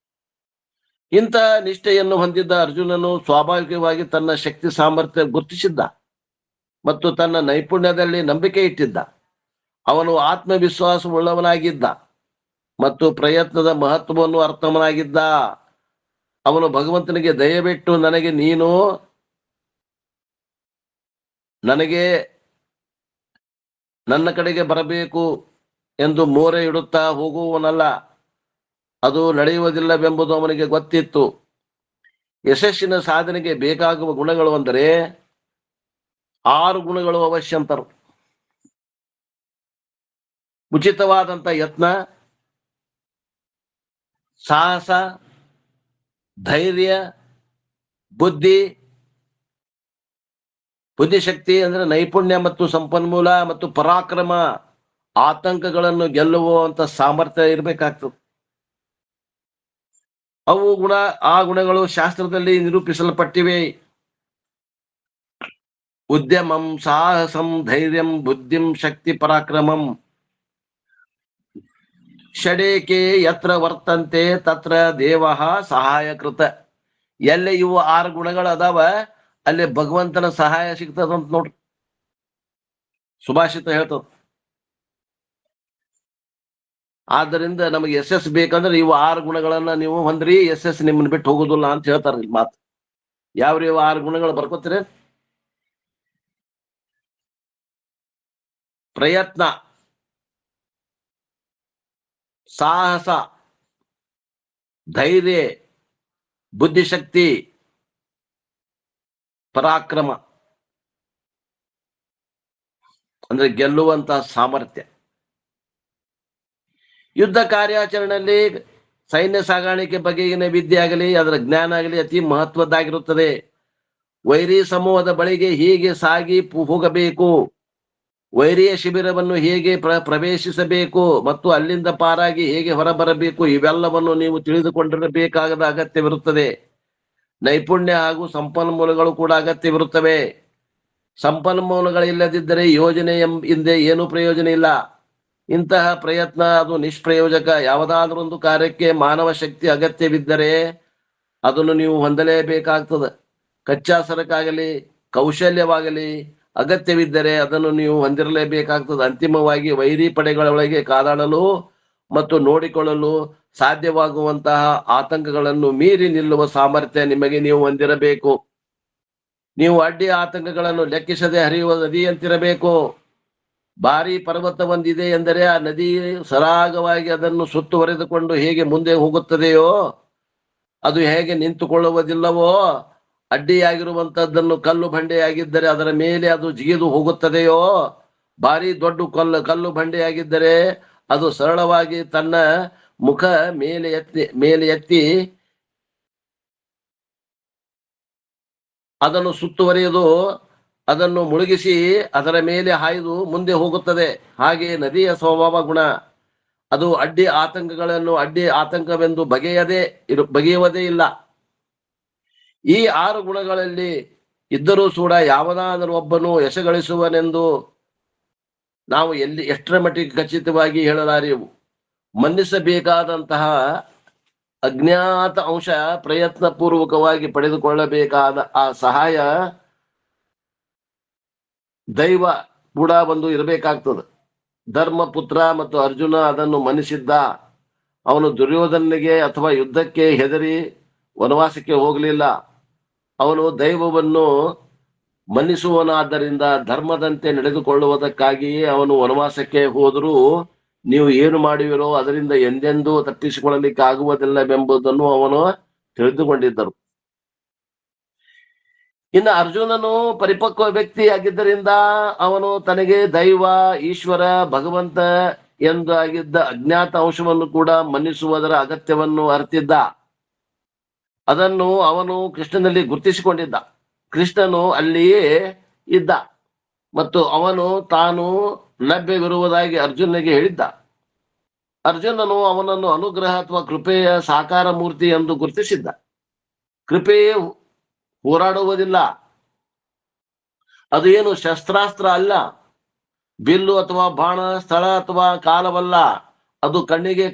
ಇಂಥ ನಿಷ್ಠೆಯನ್ನು ಹೊಂದಿದ್ದ ಅರ್ಜುನನು ಸ್ವಾಭಾವಿಕವಾಗಿ ತನ್ನ ಶಕ್ತಿ ಸಾಮರ್ಥ್ಯ ಗುರುತಿಸಿದ್ದ ಮತ್ತು ತನ್ನ ನೈಪುಣ್ಯದಲ್ಲಿ ನಂಬಿಕೆ ಇಟ್ಟಿದ್ದ. ಅವನು ಆತ್ಮವಿಶ್ವಾಸವುಳ್ಳವನಾಗಿದ್ದ ಮತ್ತು ಪ್ರಯತ್ನದ ಮಹತ್ವವನ್ನು ಅರ್ಥವನಾಗಿದ್ದ. ಅವನು ಭಗವಂತನಿಗೆ ದಯವಿಟ್ಟು ನನಗೆ ನನ್ನ ಕಡೆಗೆ ಬರಬೇಕು ಎಂದು ಮೋರೆ ಇಡುತ್ತಾ ಹೋಗುವವನಲ್ಲ. ಅದು ನಡೆಯುವುದಿಲ್ಲವೆಂಬುದು ಅವನಿಗೆ ಗೊತ್ತಿತ್ತು. ಯಶಸ್ಸಿನ ಸಾಧನೆಗೆ ಬೇಕಾಗುವ ಗುಣಗಳು ಅಂದರೆ 6 ಗುಣಗಳು ಅವಶ್ಯ ಅಂತರು. ಉಚಿತವಾದಂತ ಯತ್ನ, ಸಾಹಸ, ಧೈರ್ಯ, ಬುದ್ಧಿಶಕ್ತಿ ಅಂದ್ರೆ ನೈಪುಣ್ಯ ಮತ್ತು ಸಂಪನ್ಮೂಲ, ಮತ್ತು ಪರಾಕ್ರಮ, ಆತಂಕಗಳನ್ನು ಗೆಲ್ಲುವಂತ ಸಾಮರ್ಥ್ಯ ಇರಬೇಕಾಗ್ತದೆ. ಆ ಗುಣಗಳು ಶಾಸ್ತ್ರದಲ್ಲಿ ನಿರೂಪಿಸಲ್ಪಟ್ಟಿವೆ. ಉದ್ಯಮಂ, ಸಾಹಸಂ, ಧೈರ್ಯಂ, ಬುದ್ಧಿಂ, ಶಕ್ತಿ, ಪರಾಕ್ರಮಂ. ಷಡೇಕೆ ಯತ್ರ ವರ್ತಂತೆ ತತ್ರ ದೇವ ಸಹಾಯಕೃತ. ಎಲ್ಲಿ ಇವು 6 ಗುಣಗಳು ಅದಾವ ಅಲ್ಲಿ ಭಗವಂತನ ಸಹಾಯ ಸಿಗ್ತದಂತ ನೋಡ್ರಿ. ಸುಭಾಷಿತ ಹೇಳ್ತದ. ಆದ್ದರಿಂದ ನಮಗೆ ಯಶಸ್ಸು ಬೇಕಂದ್ರೆ ಇವು 6 ಗುಣಗಳನ್ನ ನೀವು ಹೊಂದ್ರಿ, ಯಶಸ್ಸು ನಿಮ್ಮನ್ನ ಬಿಟ್ಟು ಹೋಗುದಿಲ್ಲ ಅಂತ ಹೇಳ್ತಾರ ಇಲ್ಲಿ ಮಾತು. ಯಾವ್ರಿ ಇವು 6 ಗುಣಗಳು ಬರ್ಕೋತೀರಿ? ಪ್ರಯತ್ನ, ಸಾಹಸ, ಧೈರ್ಯ, ಬುದ್ಧಿಶಕ್ತಿ, ಪರಾಕ್ರಮ ಅಂದ್ರೆ ಗೆಲ್ಲುವಂತಹ ಸಾಮರ್ಥ್ಯ. ಯುದ್ಧ ಕಾರ್ಯಾಚರಣೆಯಲ್ಲಿ ಸೈನ್ಯ ಸಾಗಾಣಿಕೆ ಬಗೆಗಿನ ವಿದ್ಯೆ ಆಗಲಿ ಅದರ ಜ್ಞಾನ ಆಗಲಿ ಅತಿ ಮಹತ್ವದ್ದಾಗಿರುತ್ತದೆ. ವೈರಿ ಸಮೂಹದ ಬಳಿಗೆ ಹೀಗೆ ಸಾಗಿ ಹೋಗಬೇಕು, ವೈರಿಯ ಶಿಬಿರವನ್ನು ಹೇಗೆ ಪ್ರವೇಶಿಸಬೇಕು ಮತ್ತು ಅಲ್ಲಿಂದ ಪಾರಾಗಿ ಹೇಗೆ ಹೊರಬರಬೇಕು ಇವೆಲ್ಲವನ್ನು ನೀವು ತಿಳಿದುಕೊಂಡಿರಬೇಕಾದ ಅಗತ್ಯವಿರುತ್ತದೆ. ನೈಪುಣ್ಯ ಹಾಗೂ ಸಂಪನ್ಮೂಲಗಳು ಕೂಡ ಅಗತ್ಯವಿರುತ್ತವೆ. ಸಂಪನ್ಮೂಲಗಳಿಲ್ಲದಿದ್ದರೆ ಯೋಜನೆ ಹಿಂದೆ ಏನೂ ಪ್ರಯೋಜನ ಇಲ್ಲ. ಇಂತಹ ಪ್ರಯತ್ನ ಅದು ನಿಷ್ಪ್ರಯೋಜಕ. ಯಾವುದಾದ್ರೊಂದು ಕಾರ್ಯಕ್ಕೆ ಮಾನವ ಶಕ್ತಿ ಅಗತ್ಯವಿದ್ದರೆ ಅದನ್ನು ನೀವು ಹೊಂದಲೇಬೇಕಾಗ್ತದೆ. ಕಚ್ಚಾ ಸರಕಾಗಲಿ ಕೌಶಲ್ಯವಾಗಲಿ ಅಗತ್ಯವಿದ್ದರೆ ಅದನ್ನು ನೀವು ಹೊಂದಿರಲೇಬೇಕಾಗ್ತದೆ. ಅಂತಿಮವಾಗಿ ವೈರಿ ಪಡೆಗಳೊಳಗೆ ಕಾದಾಡಲು ಮತ್ತು ನೋಡಿಕೊಳ್ಳಲು ಸಾಧ್ಯವಾಗುವಂತಹ ಆತಂಕಗಳನ್ನು ಮೀರಿ ನಿಲ್ಲುವ ಸಾಮರ್ಥ್ಯ ನಿಮಗೆ ನೀವು ಹೊಂದಿರಬೇಕು. ನೀವು ಅಡ್ಡಿ ಆತಂಕಗಳನ್ನು ಲೆಕ್ಕಿಸದೆ ಹರಿಯುವ ನದಿಯಂತಿರಬೇಕು. ಭಾರಿ ಪರ್ವತ ಒಂದಿದೆ ಎಂದರೆ ಆ ನದಿ ಸರಾಗವಾಗಿ ಅದನ್ನು ಸುತ್ತುವರೆದುಕೊಂಡು ಹೇಗೆ ಮುಂದೆ ಹೋಗುತ್ತದೆಯೋ, ಅದು ಹೇಗೆ ನಿಂತುಕೊಳ್ಳುವುದಿಲ್ಲವೋ, ಅಡ್ಡಿಯಾಗಿರುವಂತದ್ದನ್ನು ಕಲ್ಲು ಬಂಡೆಯಾಗಿದ್ದರೆ ಅದರ ಮೇಲೆ ಅದು ಜಿಗಿದು ಹೋಗುತ್ತದೆಯೋ, ಭಾರಿ ದೊಡ್ಡ ಕಲ್ಲು ಬಂಡೆಯಾಗಿದ್ದರೆ ಅದು ಸರಳವಾಗಿ ತನ್ನ ಮುಖ ಮೇಲೆ ಎತ್ತಿ ಅದನ್ನು ಸುತ್ತುವರಿಯುವುದು, ಅದನ್ನು ಮುಳುಗಿಸಿ ಅದರ ಮೇಲೆ ಹಾಯ್ದು ಮುಂದೆ ಹೋಗುತ್ತದೆ. ಹಾಗೆ ನದಿಯ ಸ್ವಭಾವ ಗುಣ ಅದು ಅಡ್ಡಿ ಆತಂಕವೆಂದು ಬಗೆಯುವುದೇ ಇಲ್ಲ. ಈ 6 ಗುಣಗಳಲ್ಲಿ ಇದ್ದರೂ ಕೂಡ ಯಾವುದಾದರೂ ಒಬ್ಬನು ಯಶಗಳಿಸುವನೆಂದು ನಾವು ಎಷ್ಟರ ಮಟ್ಟಿಗೆ ಖಚಿತವಾಗಿ ಹೇಳಲಾರೆವು. ಮನ್ನಿಸಬೇಕಾದಂತಹ ಅಜ್ಞಾತ ಅಂಶ ಪ್ರಯತ್ನ ಪೂರ್ವಕವಾಗಿ ಪಡೆದುಕೊಳ್ಳಬೇಕಾದ ಆ ಸಹಾಯ ದೈವ ಕೂಡ ಒಂದು ಇರಬೇಕಾಗ್ತದೆ. ಧರ್ಮಪುತ್ರ ಮತ್ತು ಅರ್ಜುನ ಅದನ್ನು ಮನ್ನಿಸಿದ್ದ. ಅವನು ದುರ್ಯೋಧನಿಗೆ ಅಥವಾ ಯುದ್ಧಕ್ಕೆ ಹೆದರಿ ವನವಾಸಕ್ಕೆ ಹೋಗಲಿಲ್ಲ. ಅವನು ದೈವವನ್ನು ಮನ್ನಿಸುವನಾದ್ದರಿಂದ ಧರ್ಮದಂತೆ ನಡೆದುಕೊಳ್ಳುವುದಕ್ಕಾಗಿಯೇ ಅವನು ವನವಾಸಕ್ಕೆ ಹೋದರೂ ನೀವು ಏನು ಮಾಡುವಿರೋ ಅದರಿಂದ ಎಂದೆಂದೂ ತಪ್ಪಿಸಿಕೊಳ್ಳಲಿಕ್ಕೆ ಆಗುವುದಿಲ್ಲವೆಂಬುದನ್ನು ಅವನು ತಿಳಿದುಕೊಂಡಿದ್ದರು. ಇನ್ನು ಅರ್ಜುನನು ಪರಿಪಕ್ವ ವ್ಯಕ್ತಿ ಆಗಿದ್ದರಿಂದ ಅವನು ತನಗೆ ದೈವ, ಈಶ್ವರ, ಭಗವಂತ ಎಂದಾಗಿದ್ದ ಅಜ್ಞಾತ ಅಂಶವನ್ನು ಕೂಡ ಮನ್ನಿಸುವುದರ ಅಗತ್ಯವನ್ನು ಅರಿತಿದ್ದ. ಅದನ್ನು ಅವನು ಕೃಷ್ಣನಲ್ಲಿ ಗುರುತಿಸಿಕೊಂಡಿದ್ದ. ಕೃಷ್ಣನು ಅಲ್ಲಿಯೇ ಇದ್ದ ಮತ್ತು ಅವನು ತಾನು ಲಭ್ಯವಿರುವುದಾಗಿ ಅರ್ಜುನನಿಗೆ ಹೇಳಿದ್ದ. ಅರ್ಜುನನು ಅವನನ್ನು ಅನುಗ್ರಹ ಅಥವಾ ಕೃಪೆಯ ಸಾಕಾರ ಮೂರ್ತಿ ಎಂದು ಗುರುತಿಸಿದ್ದ. ಕೃಪೆಯೇ ಹೋರಾಡುವುದಿಲ್ಲ. ಅದು ಏನು ಶಸ್ತ್ರಾಸ್ತ್ರ ಅಲ್ಲ, ಬಿಲ್ಲು ಅಥವಾ ಬಾಣ, ಸ್ಥಳ ಅಥವಾ ಕಾಲವಲ್ಲ. ಅದು ಕಣ್ಣಿಗೆ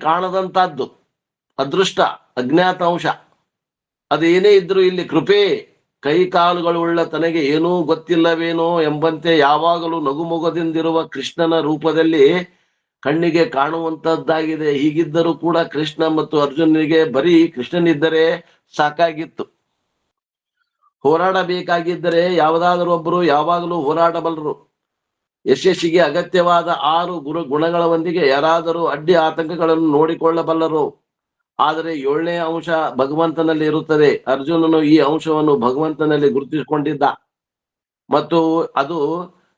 ಕಾಣದಂತದ್ದು ಅದೃಷ್ಟ, ಅಜ್ಞಾತ ಅಂಶ. ಅದು ಏನೇ ಇದ್ರು ಇಲ್ಲಿ ಕೃಪೆ. ಕೈ ಕಾಲುಗಳುಳ್ಳ ತನಗೆ ಏನೂ ಗೊತ್ತಿಲ್ಲವೇನೋ ಎಂಬಂತೆ ಯಾವಾಗಲೂ ನಗುಮೊಗದಿಂದಿರುವ ಕೃಷ್ಣನ ರೂಪದಲ್ಲಿ ಕಣ್ಣಿಗೆ ಕಾಣುವಂತದ್ದಾಗಿದೆ. ಹೀಗಿದ್ದರೂ ಕೂಡ ಕೃಷ್ಣ ಮತ್ತು ಅರ್ಜುನನಿಗೆ ಬರೀ ಕೃಷ್ಣನಿದ್ದರೆ ಸಾಕಾಗಿತ್ತು. ಹೋರಾಡಬೇಕಾಗಿದ್ದರೆ ಯಾವುದಾದರೂ ಒಬ್ಬರು ಯಾವಾಗಲೂ ಹೋರಾಡಬಲ್ಲರು. ಯಶಸ್ಸಿಗೆ ಅಗತ್ಯವಾದ 6 ಗುಣಗಳೊಂದಿಗೆ ಯಾರಾದರೂ ಅಡ್ಡಿ ಆತಂಕಗಳನ್ನು ನೋಡಿಕೊಳ್ಳಬಲ್ಲರು. ಆದರೆ 7ನೇ ಅಂಶ ಭಗವಂತನಲ್ಲಿ ಇರುತ್ತದೆ. ಅರ್ಜುನನು ಈ ಅಂಶವನ್ನು ಭಗವಂತನಲ್ಲಿ ಗುರುತಿಸಿಕೊಂಡಿದ್ದ ಮತ್ತು ಅದು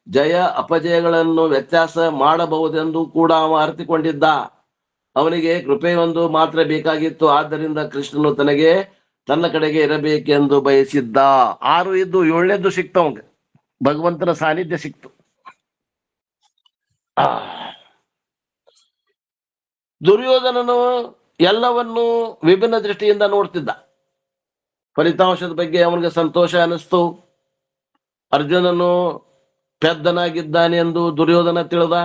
ಜಯ ಅಪಜಯಗಳನ್ನು ವ್ಯತ್ಯಾಸ ಮಾಡಬಹುದೆಂದು ಕೂಡ ಅವ ಅರಿತುಕೊಂಡಿದ್ದ. ಅವನಿಗೆ ಕೃಪೆಯೊಂದು ಮಾತ್ರ ಬೇಕಾಗಿತ್ತು. ಆದ್ದರಿಂದ ಕೃಷ್ಣನು ತನಗೆ ತನ್ನ ಕಡೆಗೆ ಇರಬೇಕೆಂದು ಬಯಸಿದ್ದ. 6 ಇದ್ದು 7ನೇದ್ದು ಸಿಕ್ತು ಅವಂಗೆ, ಭಗವಂತನ ಸಾನ್ನಿಧ್ಯ ಸಿಕ್ತು. ದುರ್ಯೋಧನನು ಎಲ್ಲವನ್ನು ವಿಭಿನ್ನ ದೃಷ್ಟಿಯಿಂದ ನೋಡ್ತಿದ್ದ. ಫಲಿತಾಂಶದ ಬಗ್ಗೆ ಅವನಿಗೆ ಸಂತೋಷ ಅನಿಸ್ತು. ಅರ್ಜುನನು ಪೆದ್ದನಾಗಿದ್ದಾನೆ ಎಂದು ದುರ್ಯೋಧನ ತಿಳಿದ.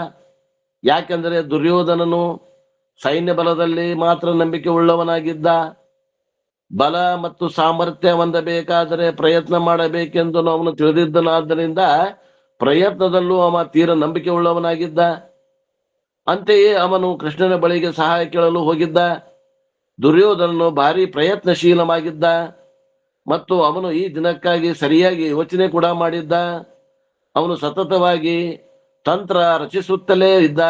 ಯಾಕೆಂದರೆ ದುರ್ಯೋಧನನು ಸೈನ್ಯ ಬಲದಲ್ಲಿ ಮಾತ್ರ ನಂಬಿಕೆ ಉಳ್ಳವನಾಗಿದ್ದ. ಬಲ ಮತ್ತು ಸಾಮರ್ಥ್ಯ ಹೊಂದಬೇಕಾದರೆ ಪ್ರಯತ್ನ ಮಾಡಬೇಕೆಂದು ಅವನು ತಿಳಿದಿದ್ದನಾದ್ದರಿಂದ ಪ್ರಯತ್ನದಲ್ಲೂ ಅವ ತೀರ ನಂಬಿಕೆ ಉಳ್ಳವನಾಗಿದ್ದ. ಅಂತೆಯೇ ಅವನು ಕೃಷ್ಣನ ಬಳಿಗೆ ಸಹಾಯ ಕೇಳಲು ಹೋಗಿದ್ದ. ದುರ್ಯೋಧನನು ಭಾರಿ ಪ್ರಯತ್ನಶೀಲವಾಗಿದ್ದ ಮತ್ತು ಅವನು ಈ ದಿನಕ್ಕಾಗಿ ಸರಿಯಾಗಿ ಯೋಚನೆ ಕೂಡ ಮಾಡಿದ್ದ. ಅವನು ಸತತವಾಗಿ ತಂತ್ರ ರಚಿಸುತ್ತಲೇ ಇದ್ದ.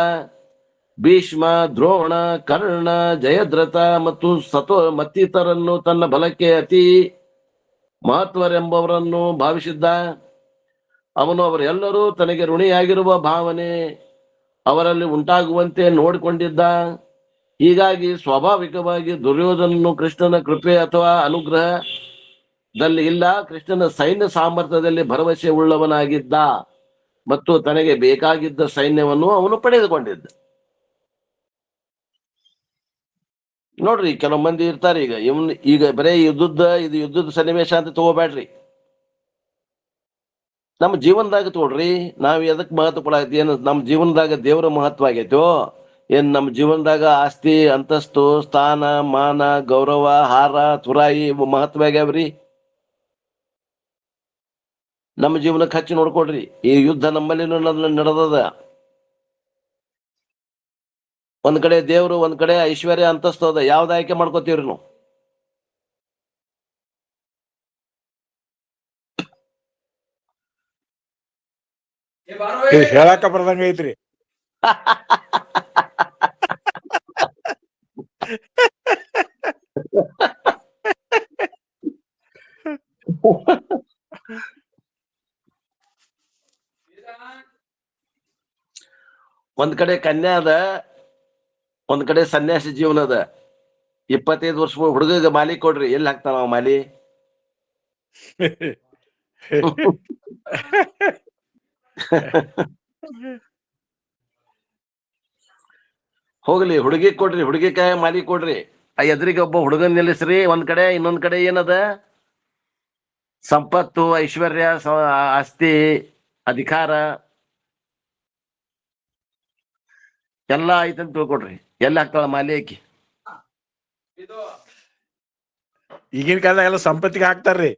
ಭೀಷ್ಮ, ದ್ರೋಣ, ಕರ್ಣ, ಜಯದ್ರಥ ಮತ್ತು ಮತ್ತಿತರನ್ನು ತನ್ನ ಬಲಕ್ಕೆ ಅತಿ ಮಹತ್ವರೆಂಬವರನ್ನು ಭಾವಿಸಿದ್ದ. ಅವನು ಅವರೆಲ್ಲರೂ ತನಗೆ ಋಣಿಯಾಗಿರುವ ಭಾವನೆ ಅವರಲ್ಲಿ ಉಂಟಾಗುವಂತೆ ನೋಡಿಕೊಂಡಿದ್ದ. ಹೀಗಾಗಿ ಸ್ವಾಭಾವಿಕವಾಗಿ ದುರ್ಯೋಧನನು ಕೃಷ್ಣನ ಕೃಪೆ ಅಥವಾ ಅನುಗ್ರಹ ದಲ್ಲಿ ಇಲ್ಲ. ಕೃಷ್ಣನ ಸೈನ್ಯ ಸಾಮರ್ಥ್ಯದಲ್ಲಿ ಭರವಸೆ ಉಳ್ಳವನಾಗಿದ್ದ ಮತ್ತು ತನಗೆ ಬೇಕಾಗಿದ್ದ ಸೈನ್ಯವನ್ನು ಅವನು ಪಡೆದುಕೊಂಡಿದ್ದ. ನೋಡ್ರಿ, ಕೆಲವು ಮಂದಿ ಇರ್ತಾರೆ ಈಗ ಬರೇ ಯುದ್ಧದ ಸನ್ನಿವೇಶ ಅಂತ ತಗೋಬೇಡ್ರಿ. ನಮ್ಮ ಜೀವನದಾಗ ತೋಡ್ರಿ, ನಾವ್ ಎದಕ್ ಮಹತ್ವ ಕೊಡಾಕತ್ತಿ? ಏನು ನಮ್ಮ ಜೀವನದಾಗ ದೇವರ ಮಹತ್ವ ಆಗೈತೋ? ಏನ್ ನಮ್ಮ ಜೀವನದಾಗ ಆಸ್ತಿ, ಅಂತಸ್ತು, ಸ್ಥಾನ, ಮಾನ, ಗೌರವ, ಹಾರ, ತುರಾಯಿ ಮಹತ್ವ ಆಗ್ಯಾವ್ರಿ? ನಮ್ಮ ಜೀವನಕ್ಕೆ ಹಚ್ಚಿ ನೋಡ್ಕೊಡ್ರಿ. ಈ ಯುದ್ಧ ನಮ್ಮಲ್ಲಿ ನಡೆದದ. ಒಂದ್ ಕಡೆ ದೇವ್ರು, ಒಂದ್ ಕಡೆ ಐಶ್ವರ್ಯ, ಅಂತಸ್ತು ಅದ. ಯಾವ್ದು ಆಯ್ಕೆ ಮಾಡ್ಕೋತೀವ್ರಿ ನಾವು? ಹೇಳಾಕ ಬರ್ದಂಗ ಐತ್ರಿ. ಒಂದ್ ಕಡೆ ಕನ್ಯಾ ಅದ, ಒಂದ್ ಕಡೆ ಸನ್ಯಾಸಿ ಜೀವನ ಅದ. 25 ವರ್ಷ ಹುಡುಗಗ ಮಾಲಿ ಕೊಡ್ರಿ, ಎಲ್ಲಿ ಹಾಕ್ತಾನ ಅವ ಮಾಲಿ? ಹೋಗ್ಲಿ, ಹುಡುಗಿ ಕೊಡ್ರಿ, ಹುಡುಗಿ ಕಾಯ ಮಾಲಿ ಕೊಡ್ರಿ. ಆ ಎದುರಿಗೆ ಒಬ್ಬ ಹುಡುಗನ್ ನಿಲ್ಲಿಸ್ರಿ. ಒಂದ್ ಕಡೆ, ಇನ್ನೊಂದ್ ಕಡೆ ಏನದ? ಸಂಪತ್ತು, ಐಶ್ವರ್ಯ, ಆಸ್ತಿ, ಅಧಿಕಾರ ಎಲ್ಲಾ ಐತಂತ ತಿಳ್ಕೊಡ್ರಿ. ಎಲ್ಲಿ ಹಾಕ್ತಾಳ ಮಾಲಿ ಆಕಿ? ಈಗಿನ ಕಾಲದಾಗ ಎಲ್ಲ ಸಂಪತ್ತಿಗೆ ಹಾಕ್ತಾರ್ರಿ.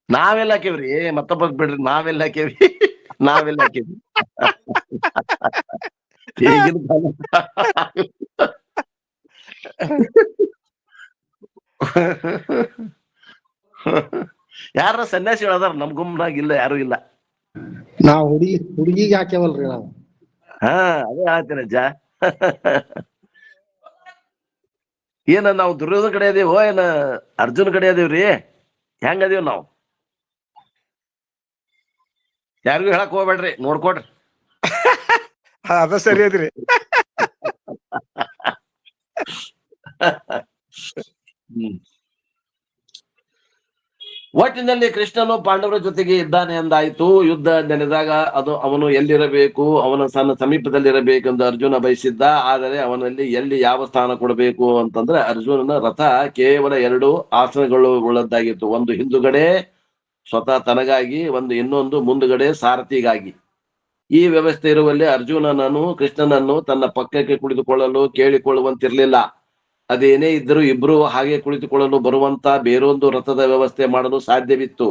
ನಾವೆಲ್ಲ ಹಾಕೇವ್ರಿ, ಮತ್ತೊಬ್ಬ ಬಿಡ್ರಿ. ನಾವೆಲ್ಲ ಹಾಕೇವಿ, ನಾವೆಲ್ಲ ಹಾಕೇವಿ. ಈಗಿನ ಯಾರ ಸನ್ಯಾಸಿಗಳು ಅದಾರ ನಮ್ ಗುಂಪ್ನಾಗ? ಇಲ್ಲ, ಯಾರು ಇಲ್ಲ. ನಾವ್ ಹುಡುಗಿಗೆ ಹಾಕ್ಯವಲ್ರಿ ನಾವು. ಹಾ, ಅದೇ ಹೇಳ್ತೀನಿ ಅಜ್ಜ. ಏನ ನಾವು ದುರ್ಯೋಧನ ಕಡೆ ಅದೇವೋ ಏನ ಅರ್ಜುನ್ ಕಡೆ ಅದೇವ್ರಿ? ಹೆಂಗ ಅದೇವ್ ನಾವು? ಯಾರಿಗೂ ಹೇಳಕ್ ಹೋಗ್ಬೇಡ್ರಿ, ನೋಡ್ಕೊಡ್ರಿ. ಅದ ಸರಿ ಐತ್ರಿ. ಒಟ್ಟಿನಲ್ಲಿ ಕೃಷ್ಣನು ಪಾಂಡವರ ಜೊತೆಗೆ ಇದ್ದಾನೆ ಎಂದಾಯ್ತು. ಯುದ್ಧ ನೆನೆದಾಗ ಅವನು ಎಲ್ಲಿರಬೇಕು, ಅವನ ಸಮೀಪದಲ್ಲಿರಬೇಕೆಂದು ಅರ್ಜುನ ಬಯಸಿದ್ದ. ಆದರೆ ಅವನಲ್ಲಿ ಎಲ್ಲಿ ಯಾವ ಸ್ಥಾನ ಕೊಡಬೇಕು ಅಂತಂದ್ರೆ, ಅರ್ಜುನನ ರಥ ಕೇವಲ 2 ಆಸನಗಳು ಉಳ್ಳದ್ದಾಗಿತ್ತು. ಒಂದು ಹಿಂದುಗಡೆ ಸ್ವತಃ ತನಗಾಗಿ, ಇನ್ನೊಂದು ಮುಂದುಗಡೆ ಸಾರಥಿಗಾಗಿ. ಈ ವ್ಯವಸ್ಥೆ ಇರುವಲ್ಲಿ ಅರ್ಜುನನನ್ನು ಕೃಷ್ಣನನ್ನು ತನ್ನ ಪಕ್ಕಕ್ಕೆ ಕುಳಿತುಕೊಳ್ಳಲು ಕೇಳಿಕೊಳ್ಳುವಂತಿರ್ಲಿಲ್ಲ. ಅದೇನೇ ಇದ್ದರೂ ಇಬ್ರು ಹಾಗೆ ಕುಳಿತುಕೊಳ್ಳಲು ಬರುವಂತ ಬೇರೊಂದು ರಥದ ವ್ಯವಸ್ಥೆ ಮಾಡಲು ಸಾಧ್ಯವಿತ್ತು.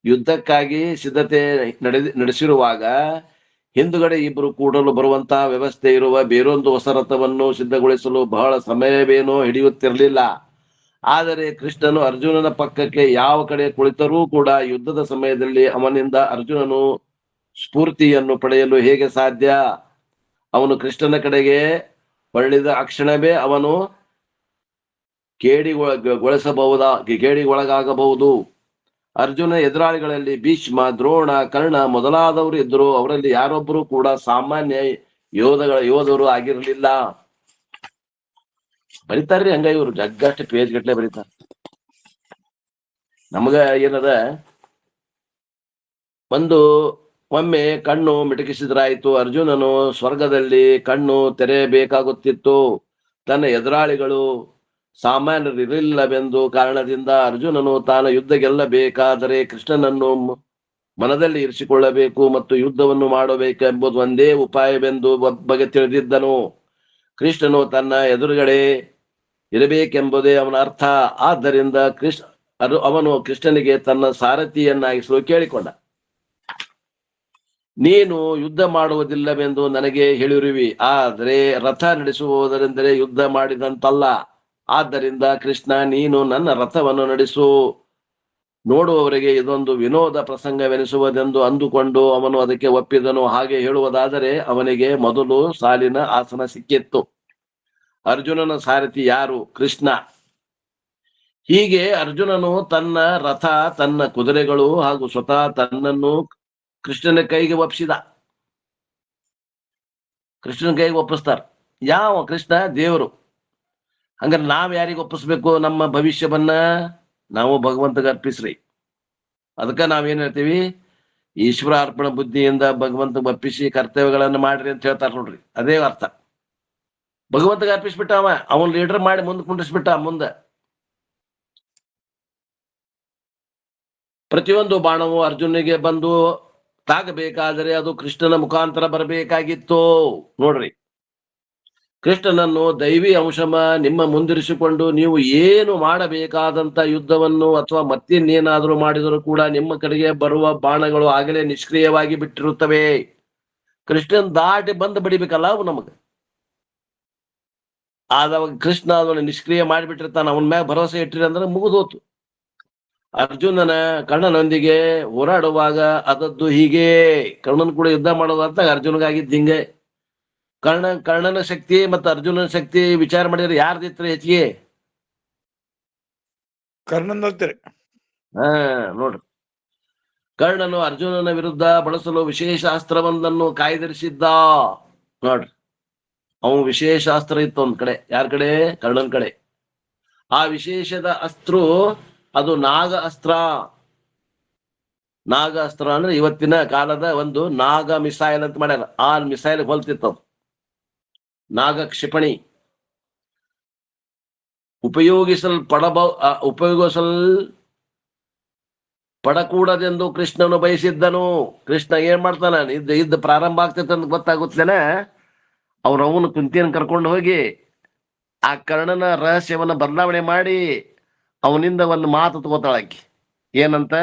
ಯುದ್ಧಕ್ಕಾಗಿ ಸಿದ್ಧತೆ ನಡೆಸಿರುವಾಗ ಹಿಂದುಗಡೆ ಇಬ್ರು ಕೂಡಲು ಬರುವಂತ ವ್ಯವಸ್ಥೆ ಇರುವ ಬೇರೊಂದು ಹೊಸ ರಥವನ್ನು ಸಿದ್ಧಗೊಳಿಸಲು ಬಹಳ ಸಮಯವೇನೋ ಹಿಡಿಯುತ್ತಿರಲಿಲ್ಲ. ಆದರೆ ಕೃಷ್ಣನು ಅರ್ಜುನನ ಪಕ್ಕಕ್ಕೆ ಯಾವ ಕಡೆ ಕುಳಿತರೂ ಕೂಡ ಯುದ್ಧದ ಸಮಯದಲ್ಲಿ ಅವನಿಂದ ಅರ್ಜುನನು ಸ್ಫೂರ್ತಿಯನ್ನು ಪಡೆಯಲು ಹೇಗೆ ಸಾಧ್ಯ? ಅವನು ಕೃಷ್ಣನ ಕಡೆಗೆ ಹೊರಳಿದ ಅಕ್ಷಣವೇ ಅವನು ಕೇಡಿಗೊಳಗಾಗಬಹುದು. ಅರ್ಜುನ ಎದುರಾಳಿಗಳಲ್ಲಿ ಭೀಷ್ಮ, ದ್ರೋಣ, ಕರ್ಣ ಮೊದಲಾದವರು ಇದ್ದರು. ಅವರಲ್ಲಿ ಯಾರೊಬ್ಬರು ಕೂಡ ಸಾಮಾನ್ಯ ಯೋಧರು ಆಗಿರಲಿಲ್ಲ. ಬರೀತಾರ್ರಿ ಹಂಗ, ಇವ್ರು ಜಗ್ಗಷ್ಟು ಪೇಜ್ ಗಟ್ಲೆ ಬರೀತಾರ. ನಮಗ ಏನದ, ಒಮ್ಮೆ ಕಣ್ಣು ಮಿಟಕಿಸಿದ್ರಾಯ್ತು. ಅರ್ಜುನನು ಸ್ವರ್ಗದಲ್ಲಿ ಕಣ್ಣು ತೆರೆಯಬೇಕಾಗುತ್ತಿತ್ತು. ತನ್ನ ಎದುರಾಳಿಗಳು ಸಾಮಾನ್ಯರಿರಲಿಲ್ಲವೆಂದು ಕಾರಣದಿಂದ ಅರ್ಜುನನು ತಾನು ಯುದ್ಧ ಗೆಲ್ಲಬೇಕಾದರೆ ಕೃಷ್ಣನನ್ನು ಮನದಲ್ಲಿ ಇರಿಸಿಕೊಳ್ಳಬೇಕು ಮತ್ತು ಯುದ್ಧವನ್ನು ಮಾಡಬೇಕೆಂಬುದು ಒಂದೇ ಉಪಾಯವೆಂದು ಬಗೆ ತಿಳಿದಿದ್ದನು. ಕೃಷ್ಣನು ತನ್ನ ಎದುರುಗಡೆ ಇರಬೇಕೆಂಬುದೇ ಅವನ ಅರ್ಥ. ಆದ್ದರಿಂದ ಅವನು ಕೃಷ್ಣನಿಗೆ ತನ್ನ ಸಾರಥಿಯನ್ನಾಗಿಸಲು ಕೇಳಿಕೊಂಡ. ನೀನು ಯುದ್ಧ ಮಾಡುವುದಿಲ್ಲವೆಂದು ನನಗೆ ಹೇಳಿರುವಿ, ಆದರೆ ರಥ ನಡೆಸುವುದರೆಂದರೆ ಯುದ್ಧ ಮಾಡಿದಂತಲ್ಲ. ಆದ್ದರಿಂದ ಕೃಷ್ಣ, ನೀನು ನನ್ನ ರಥವನ್ನು ನಡೆಸು. ನೋಡುವವರಿಗೆ ಇದೊಂದು ವಿನೋದ ಪ್ರಸಂಗವೆನಿಸುವುದೆಂದು ಅಂದುಕೊಂಡು ಅವನು ಅದಕ್ಕೆ ಒಪ್ಪಿದನು. ಹಾಗೆ ಹೇಳುವುದಾದರೆ ಅವನಿಗೆ ಮೊದಲು ಸಾಲಿನ ಆಸನ ಸಿಕ್ಕಿತ್ತು. ಅರ್ಜುನನ ಸಾರಥಿ ಯಾರು? ಕೃಷ್ಣ. ಹೀಗೆ ಅರ್ಜುನನು ತನ್ನ ರಥ, ತನ್ನ ಕುದುರೆಗಳು ಹಾಗೂ ಸ್ವತಃ ತನ್ನನ್ನು ಕೃಷ್ಣನ ಕೈಗೆ ಒಪ್ಪಿಸಿದ. ಕೃಷ್ಣನ ಕೈಗೆ ಒಪ್ಪಿಸ್ತಾರ. ಯಾವ ಕೃಷ್ಣ? ದೇವರು. ಹಂಗಾರೆ ನಾವ್ ಯಾರಿಗೆ ಒಪ್ಪಿಸ್ಬೇಕು ನಮ್ಮ ಭವಿಷ್ಯವನ್ನ? ನಾವು ಭಗವಂತಗೆ ಅರ್ಪಿಸ್ರಿ. ಅದಕ್ಕ ನಾವೇನ್ ಹೇಳ್ತೀವಿ, ಈಶ್ವರ ಅರ್ಪಣ ಬುದ್ಧಿಯಿಂದ ಭಗವಂತ ಒಪ್ಪಿಸಿ ಕರ್ತವ್ಯಗಳನ್ನ ಮಾಡ್ರಿ ಅಂತ ಹೇಳ್ತಾರ ನೋಡ್ರಿ. ಅದೇ ಅರ್ಥ. ಭಗವಂತಗೆ ಅರ್ಪಿಸ್ಬಿಟ್ಟ, ಅವನ್ ಲೀಡರ್ ಮಾಡಿ ಮುಂದೆ ಕುಂಡಿಸ್ಬಿಟ್ಟ. ಮುಂದೆ ಪ್ರತಿಯೊಂದು ಬಾಣವು ಅರ್ಜುನಿಗೆ ಬಂದು ತಾಗಬೇಕಾದರೆ ಅದು ಕೃಷ್ಣನ ಮುಖಾಂತರ ಬರಬೇಕಾಗಿತ್ತು. ನೋಡ್ರಿ, ಕೃಷ್ಣನನ್ನು ದೈವಿ ಅಂಶಮ ನಿಮ್ಮ ಮುಂದಿರಿಸಿಕೊಂಡು ನೀವು ಏನು ಮಾಡಬೇಕಾದಂತ ಯುದ್ಧವನ್ನು ಅಥವಾ ಮತ್ತಿನ್ನೇನಾದ್ರೂ ಮಾಡಿದರೂ ಕೂಡ ನಿಮ್ಮ ಕಡೆಗೆ ಬರುವ ಬಾಣಗಳು ಆಗಲೇ ನಿಷ್ಕ್ರಿಯವಾಗಿ ಬಿಟ್ಟಿರುತ್ತವೆ. ಕೃಷ್ಣನ್ ದಾಟಿ ಬಂದು ಬಡಿಬೇಕಲ್ಲ ಅವು ನಮಗೆ. ಆದವಾಗ ಕೃಷ್ಣ ಅದನ್ನು ನಿಷ್ಕ್ರಿಯ ಮಾಡಿಬಿಟ್ಟಿರ್ತಾನ. ಅವನ ಮ್ಯಾಗ ಭರವಸೆ ಇಟ್ಟಿರಿ ಅಂದ್ರೆ ಮುಗಿದೋತು. ಅರ್ಜುನನ ಕರ್ಣನೊಂದಿಗೆ ಹೋರಾಡುವಾಗ ಅದದ್ದು ಹೀಗೆ. ಕರ್ಣನ್ ಕೂಡ ಯುದ್ಧ ಮಾಡೋದು ಅಂತ ಅರ್ಜುನಗಾಗಿದ್ದು ಹಿಂಗೆ. ಕರ್ಣನ ಶಕ್ತಿ ಮತ್ತು ಅರ್ಜುನನ ಶಕ್ತಿ ವಿಚಾರ ಮಾಡಿದ್ರೆ ಯಾರ್ದಿತ್ರ ಹೆಚ್ಚಿಗೆ? ಕರ್ಣಂದತ್ರಿ. ನೋಡ್ರಿ, ಕರ್ಣನು ಅರ್ಜುನನ ವಿರುದ್ಧ ಬಳಸಲು ವಿಶೇಷ ಅಸ್ತ್ರವೊಂದನ್ನು ಕಾಯ್ದಿರಿಸಿದ್ದ. ನೋಡ್ರಿ, ಅವನು ವಿಶೇಷ ಅಸ್ತ್ರ ಇತ್ತು ಒಂದ್ ಕಡೆ. ಯಾರ ಕಡೆ? ಕರ್ಣನ್ ಕಡೆ. ಆ ವಿಶೇಷದ ಅಸ್ತ್ರ ಅದು ನಾಗ ಅಸ್ತ್ರ. ನಾಗ ಅಸ್ತ್ರ ಅಂದ್ರೆ ಇವತ್ತಿನ ಕಾಲದ ಒಂದು ನಾಗ ಮಿಸೈಲ್ ಅಂತ ಮಾಡ್ಯಾರ. ಆ ಮಿಸೈಲ್ ಹೊಲ್ತಿತ್ತು. ನಾಗ ಕ್ಷಿಪಣಿ ಉಪಯೋಗಿಸಲ್ಪಡಕೂಡದೆಂದು ಕೃಷ್ಣನು ಬಯಸಿದ್ದನು. ಕೃಷ್ಣ ಏನ್ ಮಾಡ್ತಾನ, ಇದ್ದ ಪ್ರಾರಂಭ ಆಗ್ತೈತೆ ಅಂತ ಗೊತ್ತಾಗುತ್ತೇನೆ. ಅವನು ಕುಂತಿಯನ್ನು ಕರ್ಕೊಂಡು ಹೋಗಿ ಆ ಕರ್ಣನ ರಹಸ್ಯವನ್ನ ಬದಲಾವಣೆ ಮಾಡಿ ಅವನಿಂದ ಒಂದು ಮಾತು ತಗೋತಾಳಾಕಿ. ಏನಂತ?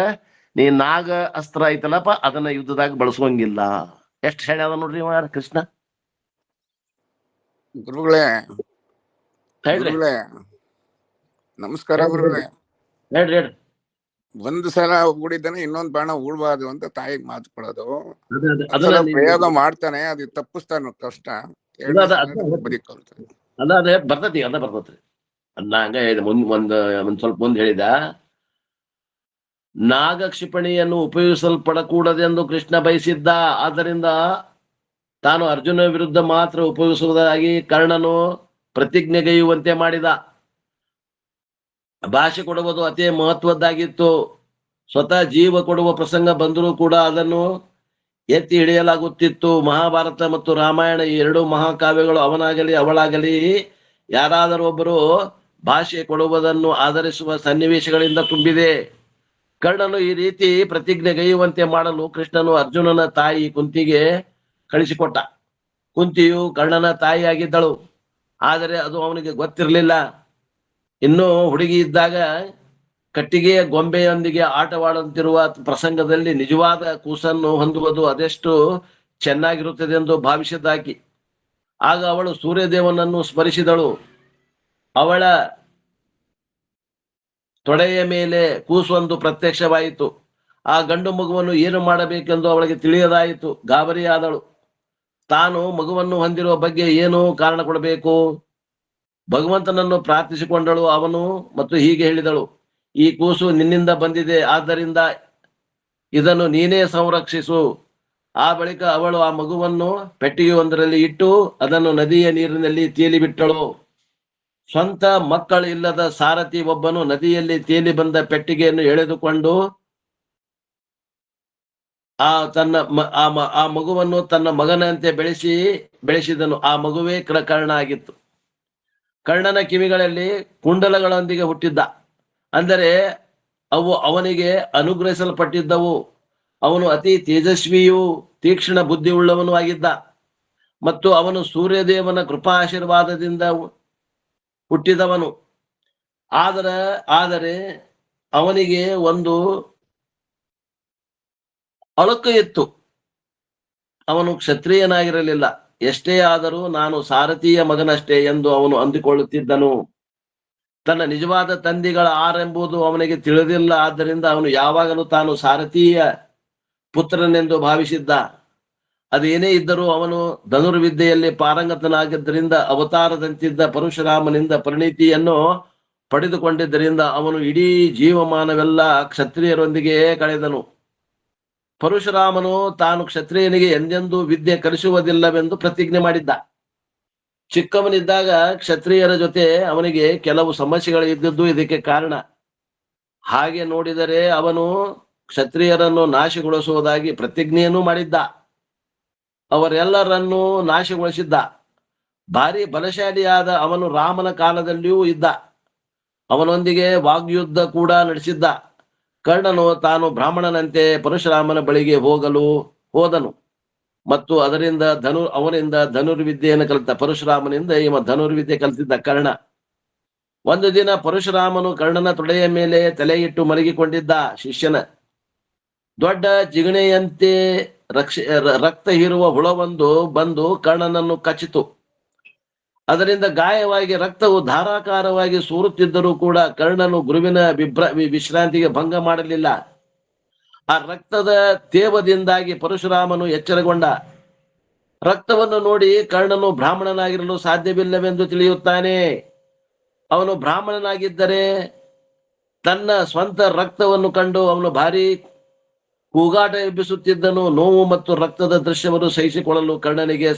ನೀ ನಾಗ ಅಸ್ತ್ರ ಐತಲ್ಲಪ್ಪ, ಅದನ್ನ ಯುದ್ಧದಾಗ ಬಳಸುವಂಗಿಲ್ಲ. ಎಷ್ಟು ಶೇಣ ಅದ ನೋಡ್ರಿ ಕೃಷ್ಣ. ಗುರುಗಳೇ, ಹೇಳ್ರಿ ಗುರುಗಳೇ, ನಮಸ್ಕಾರ ಗುರುಗಳೇ. ಹೇಳ್ರಿ ಹೇಳ್ರಿ. ಒಂದು ಸಲ ಹೂಡಿದ್ದಾನೆ, ಇನ್ನೊಂದ್ ಬಾಣ ಹೂಡ್ಬಾರ್ದು ಅಂತ ತಾಯಿಗೆ ಮಾತು ಕೊಡೋದು. ಅದನ್ನ ಪ್ರಯೋಗ ಮಾಡ್ತಾನೆ, ಅದು ತಪ್ಪಿಸ್ತಾನ ಕಷ್ಟ. ಬದುಕಂತ ಅದೇ ಬರ್ತೈತಿ, ಅದ ಬರ್ತೈತಿ. ಅದ್ನ ಹಂಗ ಹೇಳಿದ ಒಂದ್ ಸ್ವಲ್ಪ ಮುಂದೆ ಹೇಳಿದ. ನಾಗ ಕ್ಷಿಪಣಿಯನ್ನು ಉಪಯೋಗಿಸಲ್ಪಡಕೂಡದೆಂದು ಕೃಷ್ಣ ಬಯಸಿದ್ದ. ಆದ್ದರಿಂದ ತಾನು ಅರ್ಜುನ ವಿರುದ್ಧ ಮಾತ್ರ ಉಪಯೋಗಿಸುವುದಾಗಿ ಕರ್ಣನು ಪ್ರತಿಜ್ಞೆಗೈಯುವಂತೆ ಮಾಡಿದ. ಭಾಷೆ ಕೊಡುವುದು ಅತಿ ಮಹತ್ವದ್ದಾಗಿತ್ತು. ಸ್ವತಃ ಜೀವ ಕೊಡುವ ಪ್ರಸಂಗ ಬಂದರೂ ಕೂಡ ಅದನ್ನು ಎತ್ತಿ ಹಿಡಿಯಲಾಗುತ್ತಿತ್ತು. ಮಹಾಭಾರತ ಮತ್ತು ರಾಮಾಯಣ ಈ ಎರಡು ಮಹಾಕಾವ್ಯಗಳು ಅವನಾಗಲಿ ಅವಳಾಗಲಿ ಯಾರಾದರೂ ಒಬ್ಬರು ಭಾಷೆ ಕೊಡುವುದನ್ನು ಆಧರಿಸುವ ಸನ್ನಿವೇಶಗಳಿಂದ ತುಂಬಿದೆ. ಕರ್ಣನು ಈ ರೀತಿ ಪ್ರತಿಜ್ಞೆಗೈಯುವಂತೆ ಮಾಡಲು ಕೃಷ್ಣನು ಅರ್ಜುನನ ತಾಯಿ ಕುಂತಿಗೆ ಕಳಿಸಿಕೊಟ್ಟ. ಕುಂತಿಯು ಕರ್ಣನ ತಾಯಿಯಾಗಿದ್ದಳು, ಆದರೆ ಅದು ಅವನಿಗೆ ಗೊತ್ತಿರಲಿಲ್ಲ. ಇನ್ನೂ ಹುಡುಗಿ ಇದ್ದಾಗ ಕಟ್ಟಿಗೆಯ ಗೊಂಬೆಯೊಂದಿಗೆ ಆಟವಾಡುತ್ತಿರುವ ಪ್ರಸಂಗದಲ್ಲಿ ನಿಜವಾದ ಕೂಸನ್ನು ಹೊಂದುವುದು ಅದೆಷ್ಟು ಚೆನ್ನಾಗಿರುತ್ತದೆ ಎಂದು ಭಾವಿಸಿದ್ದಾಕಿ. ಆಗ ಅವಳು ಸೂರ್ಯದೇವನನ್ನು ಸ್ಮರಿಸಿದಳು. ಅವಳ ತೊಡೆಯ ಮೇಲೆ ಕೂಸೊಂದು ಪ್ರತ್ಯಕ್ಷವಾಯಿತು. ಆ ಗಂಡು ಮಗುವನ್ನು ಏನು ಮಾಡಬೇಕೆಂದು ಅವಳಿಗೆ ತಿಳಿಯದಾಯಿತು. ಗಾಬರಿಯಾದಳು. ತಾನು ಮಗುವನ್ನು ಹೊಂದಿರುವ ಬಗ್ಗೆ ಏನು ಕಾರಣ ಕೊಡಬೇಕು? ಭಗವಂತನನ್ನು ಪ್ರಾರ್ಥಿಸಿಕೊಂಡಳು ಅವನು ಮತ್ತು ಹೀಗೆ ಹೇಳಿದಳು, ಈ ಕೂಸು ನಿನ್ನಿಂದ ಬಂದಿದೆ, ಆದ್ದರಿಂದ ಇದನ್ನು ನೀನೇ ಸಂರಕ್ಷಿಸು. ಆ ಬಳಿಕ ಅವಳು ಆ ಮಗುವನ್ನು ಪೆಟ್ಟಿಗೆಯೊಂದರಲ್ಲಿ ಇಟ್ಟು ಅದನ್ನು ನದಿಯ ನೀರಿನಲ್ಲಿ ತೇಲಿ ಬಿಟ್ಟಳು. ಸ್ವಂತ ಮಕ್ಕಳಿಲ್ಲದ ಸಾರಥಿ ಒಬ್ಬನು ನದಿಯಲ್ಲಿ ತೇಲಿ ಬಂದ ಪೆಟ್ಟಿಗೆಯನ್ನು ಎಳೆದುಕೊಂಡು ಆ ಮಗುವನ್ನು ತನ್ನ ಮಗನಂತೆ ಬೆಳೆಸಿದನು. ಆ ಮಗುವೇ ಕರ್ಣ ಆಗಿತ್ತು. ಕರ್ಣನ ಕಿವಿಗಳಲ್ಲಿ ಕುಂಡಲಗಳೊಂದಿಗೆ ಹುಟ್ಟಿದ್ದ, ಅಂದರೆ ಅವು ಅವನಿಗೆ ಅನುಗ್ರಹಿಸಲ್ಪಟ್ಟಿದ್ದವು. ಅವನು ಅತಿ ತೇಜಸ್ವಿಯೂ ತೀಕ್ಷ್ಣ ಬುದ್ಧಿ ಉಳ್ಳವನು ಆಗಿದ್ದ ಮತ್ತು ಅವನು ಸೂರ್ಯದೇವನ ಕೃಪಾಶೀರ್ವಾದದಿಂದ ಹುಟ್ಟಿದವನು. ಆದರೆ ಅವನಿಗೆ ಒಂದು ಅಳುಕು ಇತ್ತು. ಅವನು ಕ್ಷತ್ರಿಯನಾಗಿರಲಿಲ್ಲ. ಎಷ್ಟೇ ಆದರೂ ನಾನು ಸಾರಥಿಯ ಮಗನಷ್ಟೇ ಎಂದು ಅವನು ಅಂದುಕೊಳ್ಳುತ್ತಿದ್ದನು. ತನ್ನ ನಿಜವಾದ ತಂದೆಗಳ ಆರೆಂಬುದು ಅವನಿಗೆ ತಿಳಿದಿಲ್ಲ. ಆದ್ದರಿಂದ ಅವನು ಯಾವಾಗಲೂ ತಾನು ಸಾರಥಿಯ ಪುತ್ರನೆಂದು ಭಾವಿಸಿದ್ದ. ಅದೇನೇ ಇದ್ದರೂ ಅವನು ಧನುರ್ವಿದ್ಯೆಯಲ್ಲಿ ಪಾರಂಗತನಾಗಿದ್ದರಿಂದ ಅವತಾರದಂತಿದ್ದ ಪರಶುರಾಮನಿಂದ ಪರಿಣಿತಿಯನ್ನು ಪಡೆದುಕೊಂಡಿದ್ದರಿಂದ ಅವನು ಇಡೀ ಜೀವಮಾನವೆಲ್ಲ ಕ್ಷತ್ರಿಯರೊಂದಿಗೆ ಕಳೆದನು. ಪರಶುರಾಮನು ತಾನು ಕ್ಷತ್ರಿಯನಿಗೆ ಎಂದೆಂದೂ ವಿದ್ಯೆ ಕಲಿಸುವುದಿಲ್ಲವೆಂದು ಪ್ರತಿಜ್ಞೆ ಮಾಡಿದ್ದ. ಚಿಕ್ಕವನಿದ್ದಾಗ ಕ್ಷತ್ರಿಯರ ಜೊತೆ ಅವನಿಗೆ ಕೆಲವು ಸಮಸ್ಯೆಗಳು ಇದ್ದದ್ದು ಇದಕ್ಕೆ ಕಾರಣ. ಹಾಗೆ ನೋಡಿದರೆ ಅವನು ಕ್ಷತ್ರಿಯರನ್ನು ನಾಶಗೊಳಿಸುವುದಾಗಿ ಪ್ರತಿಜ್ಞೆಯನ್ನು ಮಾಡಿದ್ದ. ಅವರೆಲ್ಲರನ್ನೂ ನಾಶಗೊಳಿಸಿದ್ದ. ಭಾರಿ ಬಲಶಾಲಿಯಾದ ಅವನು ರಾಮನ ಕಾಲದಲ್ಲಿಯೂ ಇದ್ದ. ಅವನೊಂದಿಗೆ ವಾಗ್ಯುದ್ಧ ಕೂಡ ನಡೆಸಿದ್ದ. ಕರ್ಣನು ತಾನು ಬ್ರಾಹ್ಮಣನಂತೆ ಪರಶುರಾಮನ ಬಳಿಗೆ ಹೋದನು ಮತ್ತು ಅವನಿಂದ ಧನುರ್ವಿದ್ಯೆಯನ್ನು ಕಲಿತ. ಪರಶುರಾಮನಿಂದ ಇವ ಧನುರ್ವಿದ್ಯೆ ಕಲಿತಿದ್ದ ಕರ್ಣ. ಒಂದು ದಿನ ಪರಶುರಾಮನು ಕರ್ಣನ ತೊಡೆಯ ಮೇಲೆ ತಲೆ ಇಟ್ಟು ಮಲಗಿಕೊಂಡಿದ್ದ. ಶಿಷ್ಯನ ದೊಡ್ಡ ಜಿಗಣೆಯಂತೆ ರಕ್ತ ಹೀರುವ ಹುಳವೊಂದು ಬಂದು ಕರ್ಣನನ್ನು ಕಚ್ಚಿತು. ಅದರಿಂದ ಗಾಯವಾಗಿ ರಕ್ತವು ಧಾರಾಕಾರವಾಗಿ ಸೂರುತ್ತಿದ್ದರೂ ಕೂಡ ಕರ್ಣನು ಗುರುವಿನ ವಿಶ್ರಾಂತಿಗೆ ಭಂಗ ಮಾಡಲಿಲ್ಲ. ಆ ರಕ್ತದ ತೇವದಿಂದಾಗಿ ಪರಶುರಾಮನು ಎಚ್ಚರಗೊಂಡ. ರಕ್ತವನ್ನು ನೋಡಿ ಕರ್ಣನು ಬ್ರಾಹ್ಮಣನಾಗಿರಲು ಸಾಧ್ಯವಿಲ್ಲವೆಂದು ತಿಳಿಯುತ್ತಾನೆ. ಅವನು ಬ್ರಾಹ್ಮಣನಾಗಿದ್ದರೆ ತನ್ನ ಸ್ವಂತ ರಕ್ತವನ್ನು ಕಂಡು ಅವನು ಭಾರಿ ಕೂಗಾಟ ಎಬ್ಬಿಸುತ್ತಿದ್ದನು. ನೋವು ಮತ್ತು ರಕ್ತದ ದೃಶ್ಯವನ್ನು ಸಹಿಸಿಕೊಳ್ಳಲು ಕರ್ಣನಿಗೆ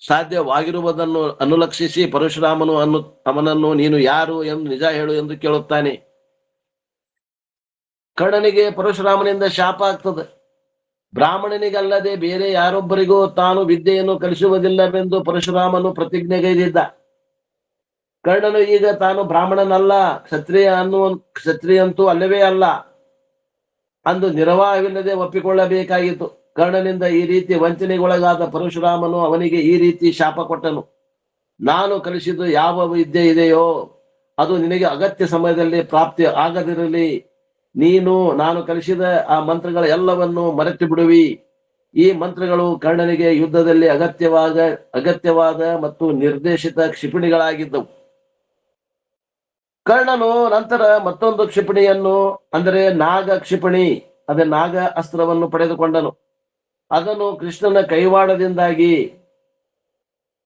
ಸಾಧ್ಯವಾಗಿರುವುದನ್ನು ಅನುಲಕ್ಷಿಸಿ ಪರಶುರಾಮನು ಅವನನ್ನು ನೀನು ಯಾರು ಎಂದು ನಿಜ ಹೇಳು ಎಂದು ಕೇಳುತ್ತಾನೆ. ಕರ್ಣನಿಗೆ ಪರಶುರಾಮನಿಂದ ಶಾಪ ಆಗ್ತದೆ. ಬ್ರಾಹ್ಮಣನಿಗಲ್ಲದೆ ಬೇರೆ ಯಾರೊಬ್ಬರಿಗೂ ತಾನು ವಿದ್ಯೆಯನ್ನು ಕಲಿಸುವುದಿಲ್ಲವೆಂದು ಪರಶುರಾಮನು ಪ್ರತಿಜ್ಞೆಗೈದಿದ್ದ. ಕರ್ಣನು ಈಗ ತಾನು ಬ್ರಾಹ್ಮಣನಲ್ಲ, ಕ್ಷತ್ರಿಯಂತೂ ಅಲ್ಲವೇ ಅಲ್ಲ ಅಂದು ನಿರ್ವಾಹವಿಲ್ಲದೆ ಒಪ್ಪಿಕೊಳ್ಳಬೇಕಾಗಿತ್ತು. ಕರ್ಣನಿಂದ ಈ ರೀತಿ ವಂಚನೆಗೊಳಗಾದ ಪರಶುರಾಮನು ಅವನಿಗೆ ಈ ರೀತಿ ಶಾಪ ಕೊಟ್ಟನು. ನಾನು ಕಲಿಸಿದ್ದು ಯಾವ ವಿದ್ಯೆ ಇದೆಯೋ ಅದು ನಿನಗೆ ಅಗತ್ಯ ಸಮಯದಲ್ಲಿ ಪ್ರಾಪ್ತಿ ಆಗದಿರಲಿ. ನೀನು ನಾನು ಕಲಿಸಿದ ಆ ಮಂತ್ರಗಳ ಎಲ್ಲವನ್ನು ಮರೆತು ಬಿಡುವಿ. ಈ ಮಂತ್ರಗಳು ಕರ್ಣನಿಗೆ ಯುದ್ಧದಲ್ಲಿ ಅಗತ್ಯವಾದ ಮತ್ತು ನಿರ್ದೇಶಿತ ಕ್ಷಿಪಣಿಗಳಾಗಿದ್ದವು. ಕರ್ಣನು ನಂತರ ಮತ್ತೊಂದು ಕ್ಷಿಪಣಿಯನ್ನು, ಅಂದರೆ ನಾಗ ಕ್ಷಿಪಣಿ, ಅದೇ ನಾಗ ಅಸ್ತ್ರವನ್ನು ಪಡೆದುಕೊಂಡನು. ಅದನ್ನು ಕೃಷ್ಣನ ಕೈವಾಡದಿಂದಾಗಿ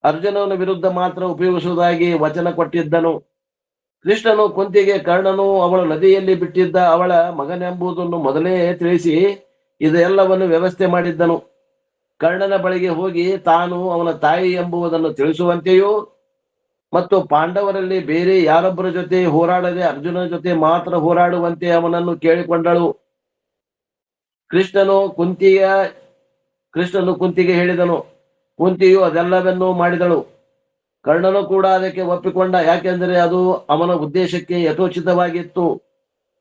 ಅರ್ಜುನನ ವಿರುದ್ಧ ಮಾತ್ರ ಉಪಯೋಗಿಸುವುದಾಗಿ ವಚನ ಕೊಟ್ಟಿದ್ದನು. ಕೃಷ್ಣನು ಕುಂತಿಗೆ ಕರ್ಣನು ಅವಳು ನದಿಯಲ್ಲಿ ಬಿಟ್ಟಿದ್ದ ಅವಳ ಮಗನೆಂಬುದನ್ನು ಮೊದಲೇ ತಿಳಿಸಿ ಇದೆಲ್ಲವನ್ನು ವ್ಯವಸ್ಥೆ ಮಾಡಿದ್ದನು. ಕರ್ಣನ ಬಳಿಗೆ ಹೋಗಿ ತಾನು ಅವನ ತಾಯಿ ಎಂಬುದನ್ನು ತಿಳಿಸುವಂತೆಯೂ ಮತ್ತು ಪಾಂಡವರಲ್ಲಿ ಬೇರೆ ಯಾರೊಬ್ಬರ ಜೊತೆ ಹೋರಾಡದೆ ಅರ್ಜುನನ ಜೊತೆ ಮಾತ್ರ ಹೋರಾಡುವಂತೆ ಅವನನ್ನು ಕೇಳಿಕೊಂಡಳು. ಕೃಷ್ಣನು ಕುಂತಿಗೆ ಹೇಳಿದನು. ಕುಂತಿಯು ಅದೆಲ್ಲವನ್ನೂ ಮಾಡಿದಳು. ಕರ್ಣನು ಕೂಡ ಅದಕ್ಕೆ ಒಪ್ಪಿಕೊಂಡ. ಯಾಕೆಂದರೆ ಅದು ಅವನ ಉದ್ದೇಶಕ್ಕೆ ಯಥೋಚಿತವಾಗಿತ್ತು.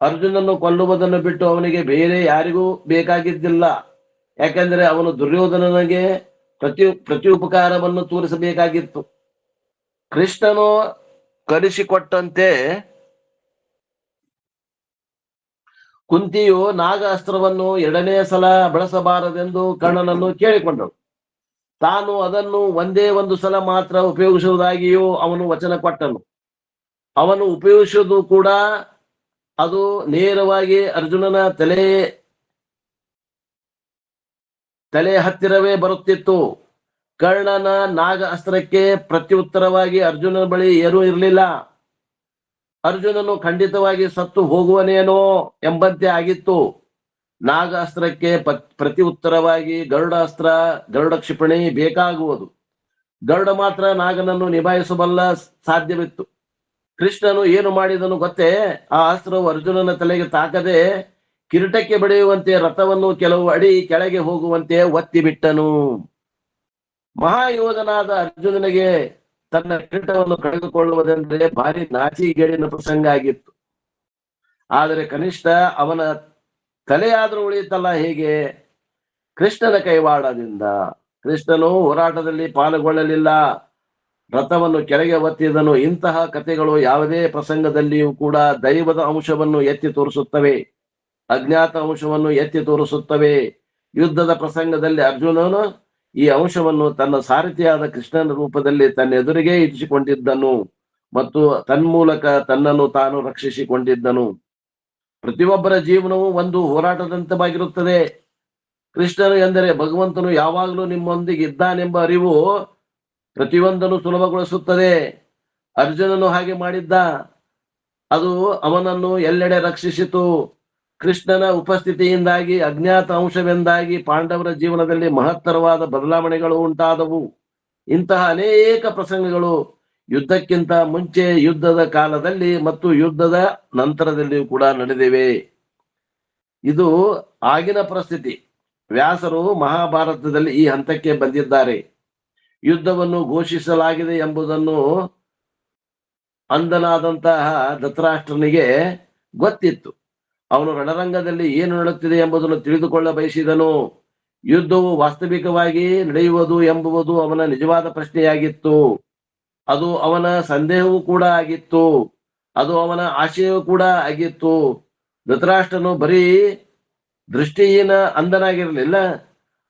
ಅರ್ಜುನನ್ನು ಕೊಲ್ಲುವುದನ್ನು ಬಿಟ್ಟು ಅವನಿಗೆ ಬೇರೆ ಯಾರಿಗೂ ಬೇಕಾಗಿದ್ದಿಲ್ಲ. ಯಾಕೆಂದರೆ ಅವನು ದುರ್ಯೋಧನನಿಗೆ ಪ್ರತ್ಯುಪಕಾರವನ್ನು ತೋರಿಸಬೇಕಾಗಿತ್ತು. ಕೃಷ್ಣನು ಕಲಿಸಿಕೊಟ್ಟಂತೆ ಕುಂತಿಯು ನಾಗ ಅಸ್ತ್ರವನ್ನು 2ನೇ ಸಲ ಬಳಸಬಾರದೆಂದು ಕರ್ಣನನ್ನು ಕೇಳಿಕೊಂಡಳು. ತಾನು ಅದನ್ನು ಒಂದೇ ಒಂದು ಸಲ ಮಾತ್ರ ಉಪಯೋಗಿಸುವುದಾಗಿಯೂ ಅವನು ವಚನ ಕೊಟ್ಟನು. ಅವನು ಉಪಯೋಗಿಸುವುದು ಕೂಡ ಅದು ನೇರವಾಗಿ ಅರ್ಜುನನ ತಲೆ ಹತ್ತಿರವೇ ಬರುತ್ತಿತ್ತು. ಕರ್ಣನ ನಾಗ ಅಸ್ತ್ರಕ್ಕೆ ಪ್ರತ್ಯುತ್ತರವಾಗಿ ಅರ್ಜುನನ ಬಳಿ ಏನೂ ಇರಲಿಲ್ಲ. ಅರ್ಜುನನು ಖಂಡಿತವಾಗಿ ಸತ್ತು ಹೋಗುವನೇನೋ ಎಂಬಂತೆ ಆಗಿತ್ತು. ನಾಗ ಅಸ್ತ್ರಕ್ಕೆ ಪ್ರತಿ ಉತ್ತರವಾಗಿ ಗರುಡ ಕ್ಷಿಪಣಿ ಬೇಕಾಗುವುದು. ಗರುಡ ಮಾತ್ರ ನಾಗನನ್ನು ನಿಭಾಯಿಸಬಲ್ಲ ಸಾಧ್ಯವಿತ್ತು. ಕೃಷ್ಣನು ಏನು ಮಾಡಿದನು ಗೊತ್ತೇ? ಆ ಅಸ್ತ್ರವು ಅರ್ಜುನನ ತಲೆಗೆ ತಾಕದೆ ಕಿರೀಟಕ್ಕೆ ಬಡಿಯುವಂತೆ ರಥವನ್ನು ಕೆಲವು ಅಡಿ ಕೆಳಗೆ ಹೋಗುವಂತೆ ಒತ್ತಿ ಬಿಟ್ಟನು. ಮಹಾಯೋಧನಾದ ಅರ್ಜುನನಿಗೆ ತನ್ನ ಕಿರೀಟವನ್ನು ಕಳೆದುಕೊಳ್ಳುವುದೆಂದರೆ ಭಾರಿ ನಾಚಿಗೇಡಿನ ಪ್ರಸಂಗ ಆಗಿತ್ತು. ಆದರೆ ಕನಿಷ್ಠ ಅವನ ತಲೆಯಾದರೂ ಉಳಿಯಿತಲ್ಲ. ಹೇಗೆ? ಕೃಷ್ಣನ ಕೈವಾಡದಿಂದ. ಕೃಷ್ಣನು ಹೋರಾಟದಲ್ಲಿ ಪಾಲ್ಗೊಳ್ಳಲಿಲ್ಲ, ರಥವನ್ನು ಕೆಳಗೆ ಒತ್ತಿದನು. ಇಂತಹ ಕಥೆಗಳು ಯಾವುದೇ ಪ್ರಸಂಗದಲ್ಲಿಯೂ ಕೂಡ ದೈವದ ಅಂಶವನ್ನು ಎತ್ತಿ ತೋರಿಸುತ್ತವೆ, ಅಜ್ಞಾತ ಅಂಶವನ್ನು ಎತ್ತಿ ತೋರಿಸುತ್ತವೆ. ಯುದ್ಧದ ಪ್ರಸಂಗದಲ್ಲಿ ಅರ್ಜುನನು ಈ ಅಂಶವನ್ನು ತನ್ನ ಸಾರಥಿಯಾದ ಕೃಷ್ಣನ ರೂಪದಲ್ಲಿ ತನ್ನ ಎದುರಿಗೆ ಇರಿಸಿಕೊಂಡಿದ್ದನು ಮತ್ತು ತನ್ಮೂಲಕ ತನ್ನನ್ನು ತಾನು ರಕ್ಷಿಸಿಕೊಂಡಿದ್ದನು. ಪ್ರತಿಯೊಬ್ಬರ ಜೀವನವು ಒಂದು ಹೋರಾಟದಂತವಾಗಿರುತ್ತದೆ. ಕೃಷ್ಣನು ಎಂದರೆ ಭಗವಂತನು ಯಾವಾಗಲೂ ನಿಮ್ಮೊಂದಿಗೆ ಇದ್ದಾನೆಂಬ ಅರಿವು ಪ್ರತಿಯೊಂದನ್ನು ಸುಲಭಗೊಳಿಸುತ್ತದೆ. ಅರ್ಜುನನು ಹಾಗೆ ಮಾಡಿದ್ದ. ಅದು ಅವನನ್ನು ಎಲ್ಲೆಡೆ ರಕ್ಷಿಸಿತು. ಕೃಷ್ಣನ ಉಪಸ್ಥಿತಿಯಿಂದಾಗಿ ಅಜ್ಞಾತ ಅಂಶವೆಂದಾಗಿ ಪಾಂಡವರ ಜೀವನದಲ್ಲಿ ಮಹತ್ತರವಾದ ಬದಲಾವಣೆಗಳು ಉಂಟಾದವು. ಇಂತಹ ಅನೇಕ ಪ್ರಸಂಗಗಳು ಯುದ್ಧಕ್ಕಿಂತ ಮುಂಚೆ, ಯುದ್ಧದ ಕಾಲದಲ್ಲಿ ಮತ್ತು ಯುದ್ಧದ ನಂತರದಲ್ಲಿಯೂ ಕೂಡ ನಡೆದಿವೆ. ಇದು ಆಗಿನ ಪರಿಸ್ಥಿತಿ. ವ್ಯಾಸರು ಮಹಾಭಾರತದಲ್ಲಿ ಈ ಹಂತಕ್ಕೆ ಬಂದಿದ್ದಾರೆ. ಯುದ್ಧವನ್ನು ಘೋಷಿಸಲಾಗಿದೆ ಎಂಬುದನ್ನು ಅಂದನಾದಂತಹ ಧೃತರಾಷ್ಟ್ರನಿಗೆ ಗೊತ್ತಿತ್ತು. ಅವನು ರಣರಂಗದಲ್ಲಿ ಏನು ನಡೆಯುತ್ತಿದೆ ಎಂಬುದನ್ನು ತಿಳಿದುಕೊಳ್ಳ ಬಯಸಿದನು. ಯುದ್ಧವು ವಾಸ್ತವಿಕವಾಗಿ ನಡೆಯುವುದು ಎಂಬುದು ಅವನ ನಿಜವಾದ ಪ್ರಶ್ನೆಯಾಗಿತ್ತು. ಅದು ಅವನ ಸಂದೇಹವೂ ಕೂಡ ಆಗಿತ್ತು. ಅದು ಅವನ ಆಶಯವೂ ಕೂಡ ಆಗಿತ್ತು. ಧೃತರಾಷ್ಟ್ರನು ಬರೀ ದೃಷ್ಟಿಹೀನ ಅಂಧನಾಗಿರಲಿಲ್ಲ,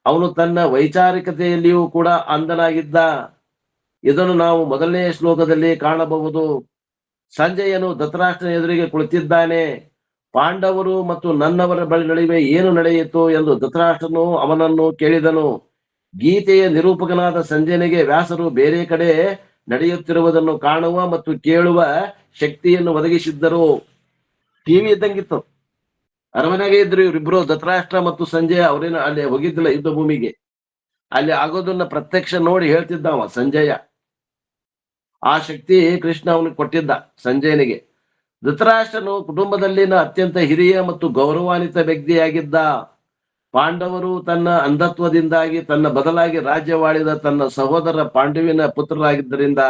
ಅವನು ತನ್ನ ವೈಚಾರಿಕತೆಯಲ್ಲಿಯೂ ಕೂಡ ಅಂಧನಾಗಿದ್ದ. ಇದನ್ನು ನಾವು ಮೊದಲನೆಯ ಶ್ಲೋಕದಲ್ಲಿ ಕಾಣಬಹುದು. ಸಂಜಯನು ಧೃತರಾಷ್ಟ್ರನ ಎದುರಿಗೆ ಕುಳಿತಿದ್ದಾನೆ. ಪಾಂಡವರು ಮತ್ತು ನನ್ನವರ ಬಳಿ ನಡುವೆ ಏನು ನಡೆಯಿತು ಎಂದು ಧೃತರಾಷ್ಟ್ರನು ಅವನನ್ನು ಕೇಳಿದನು. ಗೀತೆಯ ನಿರೂಪಕನಾದ ಸಂಜಯನಿಗೆ ವ್ಯಾಸರು ಬೇರೆ ಕಡೆ ನಡೆಯುತ್ತಿರುವುದನ್ನು ಕಾಣುವ ಮತ್ತು ಕೇಳುವ ಶಕ್ತಿಯನ್ನು ಒದಗಿಸಿದ್ದರು. ಟಿವಿ ಇದ್ದಂಗಿತ್ತು. ಅರಮನೆಗೆ ಇದ್ರು ಇವರಿಬ್ರು, ಧೃತರಾಷ್ಟ್ರ ಮತ್ತು ಸಂಜಯ. ಅವರೇನು ಅಲ್ಲಿ ಹೋಗಿದ್ದಿಲ್ಲ ಯುದ್ಧ ಭೂಮಿಗೆ. ಅಲ್ಲಿ ಆಗೋದನ್ನ ಪ್ರತ್ಯಕ್ಷ ನೋಡಿ ಹೇಳ್ತಿದ್ದವ ಸಂಜಯ. ಆ ಶಕ್ತಿ ಕೃಷ್ಣ ಅವನಿಗೆ ಕೊಟ್ಟಿದ್ದ ಸಂಜಯನಿಗೆ. ಧೃತರಾಷ್ಟ್ರನು ಕುಟುಂಬದಲ್ಲಿನ ಅತ್ಯಂತ ಹಿರಿಯ ಮತ್ತು ಗೌರವಾನ್ವಿತ ವ್ಯಕ್ತಿಯಾಗಿದ್ದ. ಪಾಂಡವರು ತನ್ನ ಅಂಧತ್ವದಿಂದಾಗಿ ತನ್ನ ಬದಲಾಗಿ ರಾಜ್ಯವಾಳಿದ ತನ್ನ ಸಹೋದರ ಪಾಂಡುವಿನ ಪುತ್ರರಾಗಿದ್ದರಿಂದ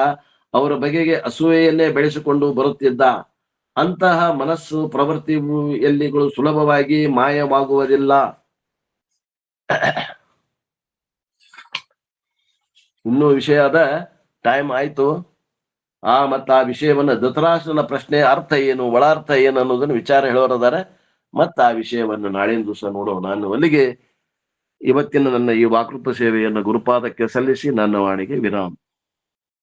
ಅವರ ಬಗೆಗೆ ಅಸೂಯೆಯನ್ನೇ ಬೆಳೆಸಿಕೊಂಡು ಬರುತ್ತಿದ್ದ. ಅಂತಹ ಮನಸ್ಸು ಪ್ರವೃತ್ತಿಯಲ್ಲಿಗಳು ಸುಲಭವಾಗಿ ಮಾಯವಾಗುವುದಿಲ್ಲ. ಇನ್ನೂ ವಿಷಯದ ಟೈಮ್ ಆಯ್ತು. ಮತ್ತ ಆ ವಿಷಯವನ್ನ ಧೃತರಾಷ್ಟ್ರನ ಪ್ರಶ್ನೆ ಅರ್ಥ ಏನು, ಒಳ ಅರ್ಥ ಏನು ಅನ್ನೋದನ್ನ ವಿಚಾರ ಹೇಳೋರದಾರ. ಮತ್ತ ಆ ವಿಷಯವನ್ನು ನಾಳಿನ ದಿವಸ ನೋಡೋಣ. ನಾನು ಅಲ್ಲಿಗೆ ಇವತ್ತಿನ ನನ್ನ ಈ ವಾಕೃತ ಸೇವೆಯನ್ನು ಗುರುಪಾದಕ್ಕೆ ಸಲ್ಲಿಸಿ ನನ್ನ ವಾಣಿಗೆ ವಿರಾಮ.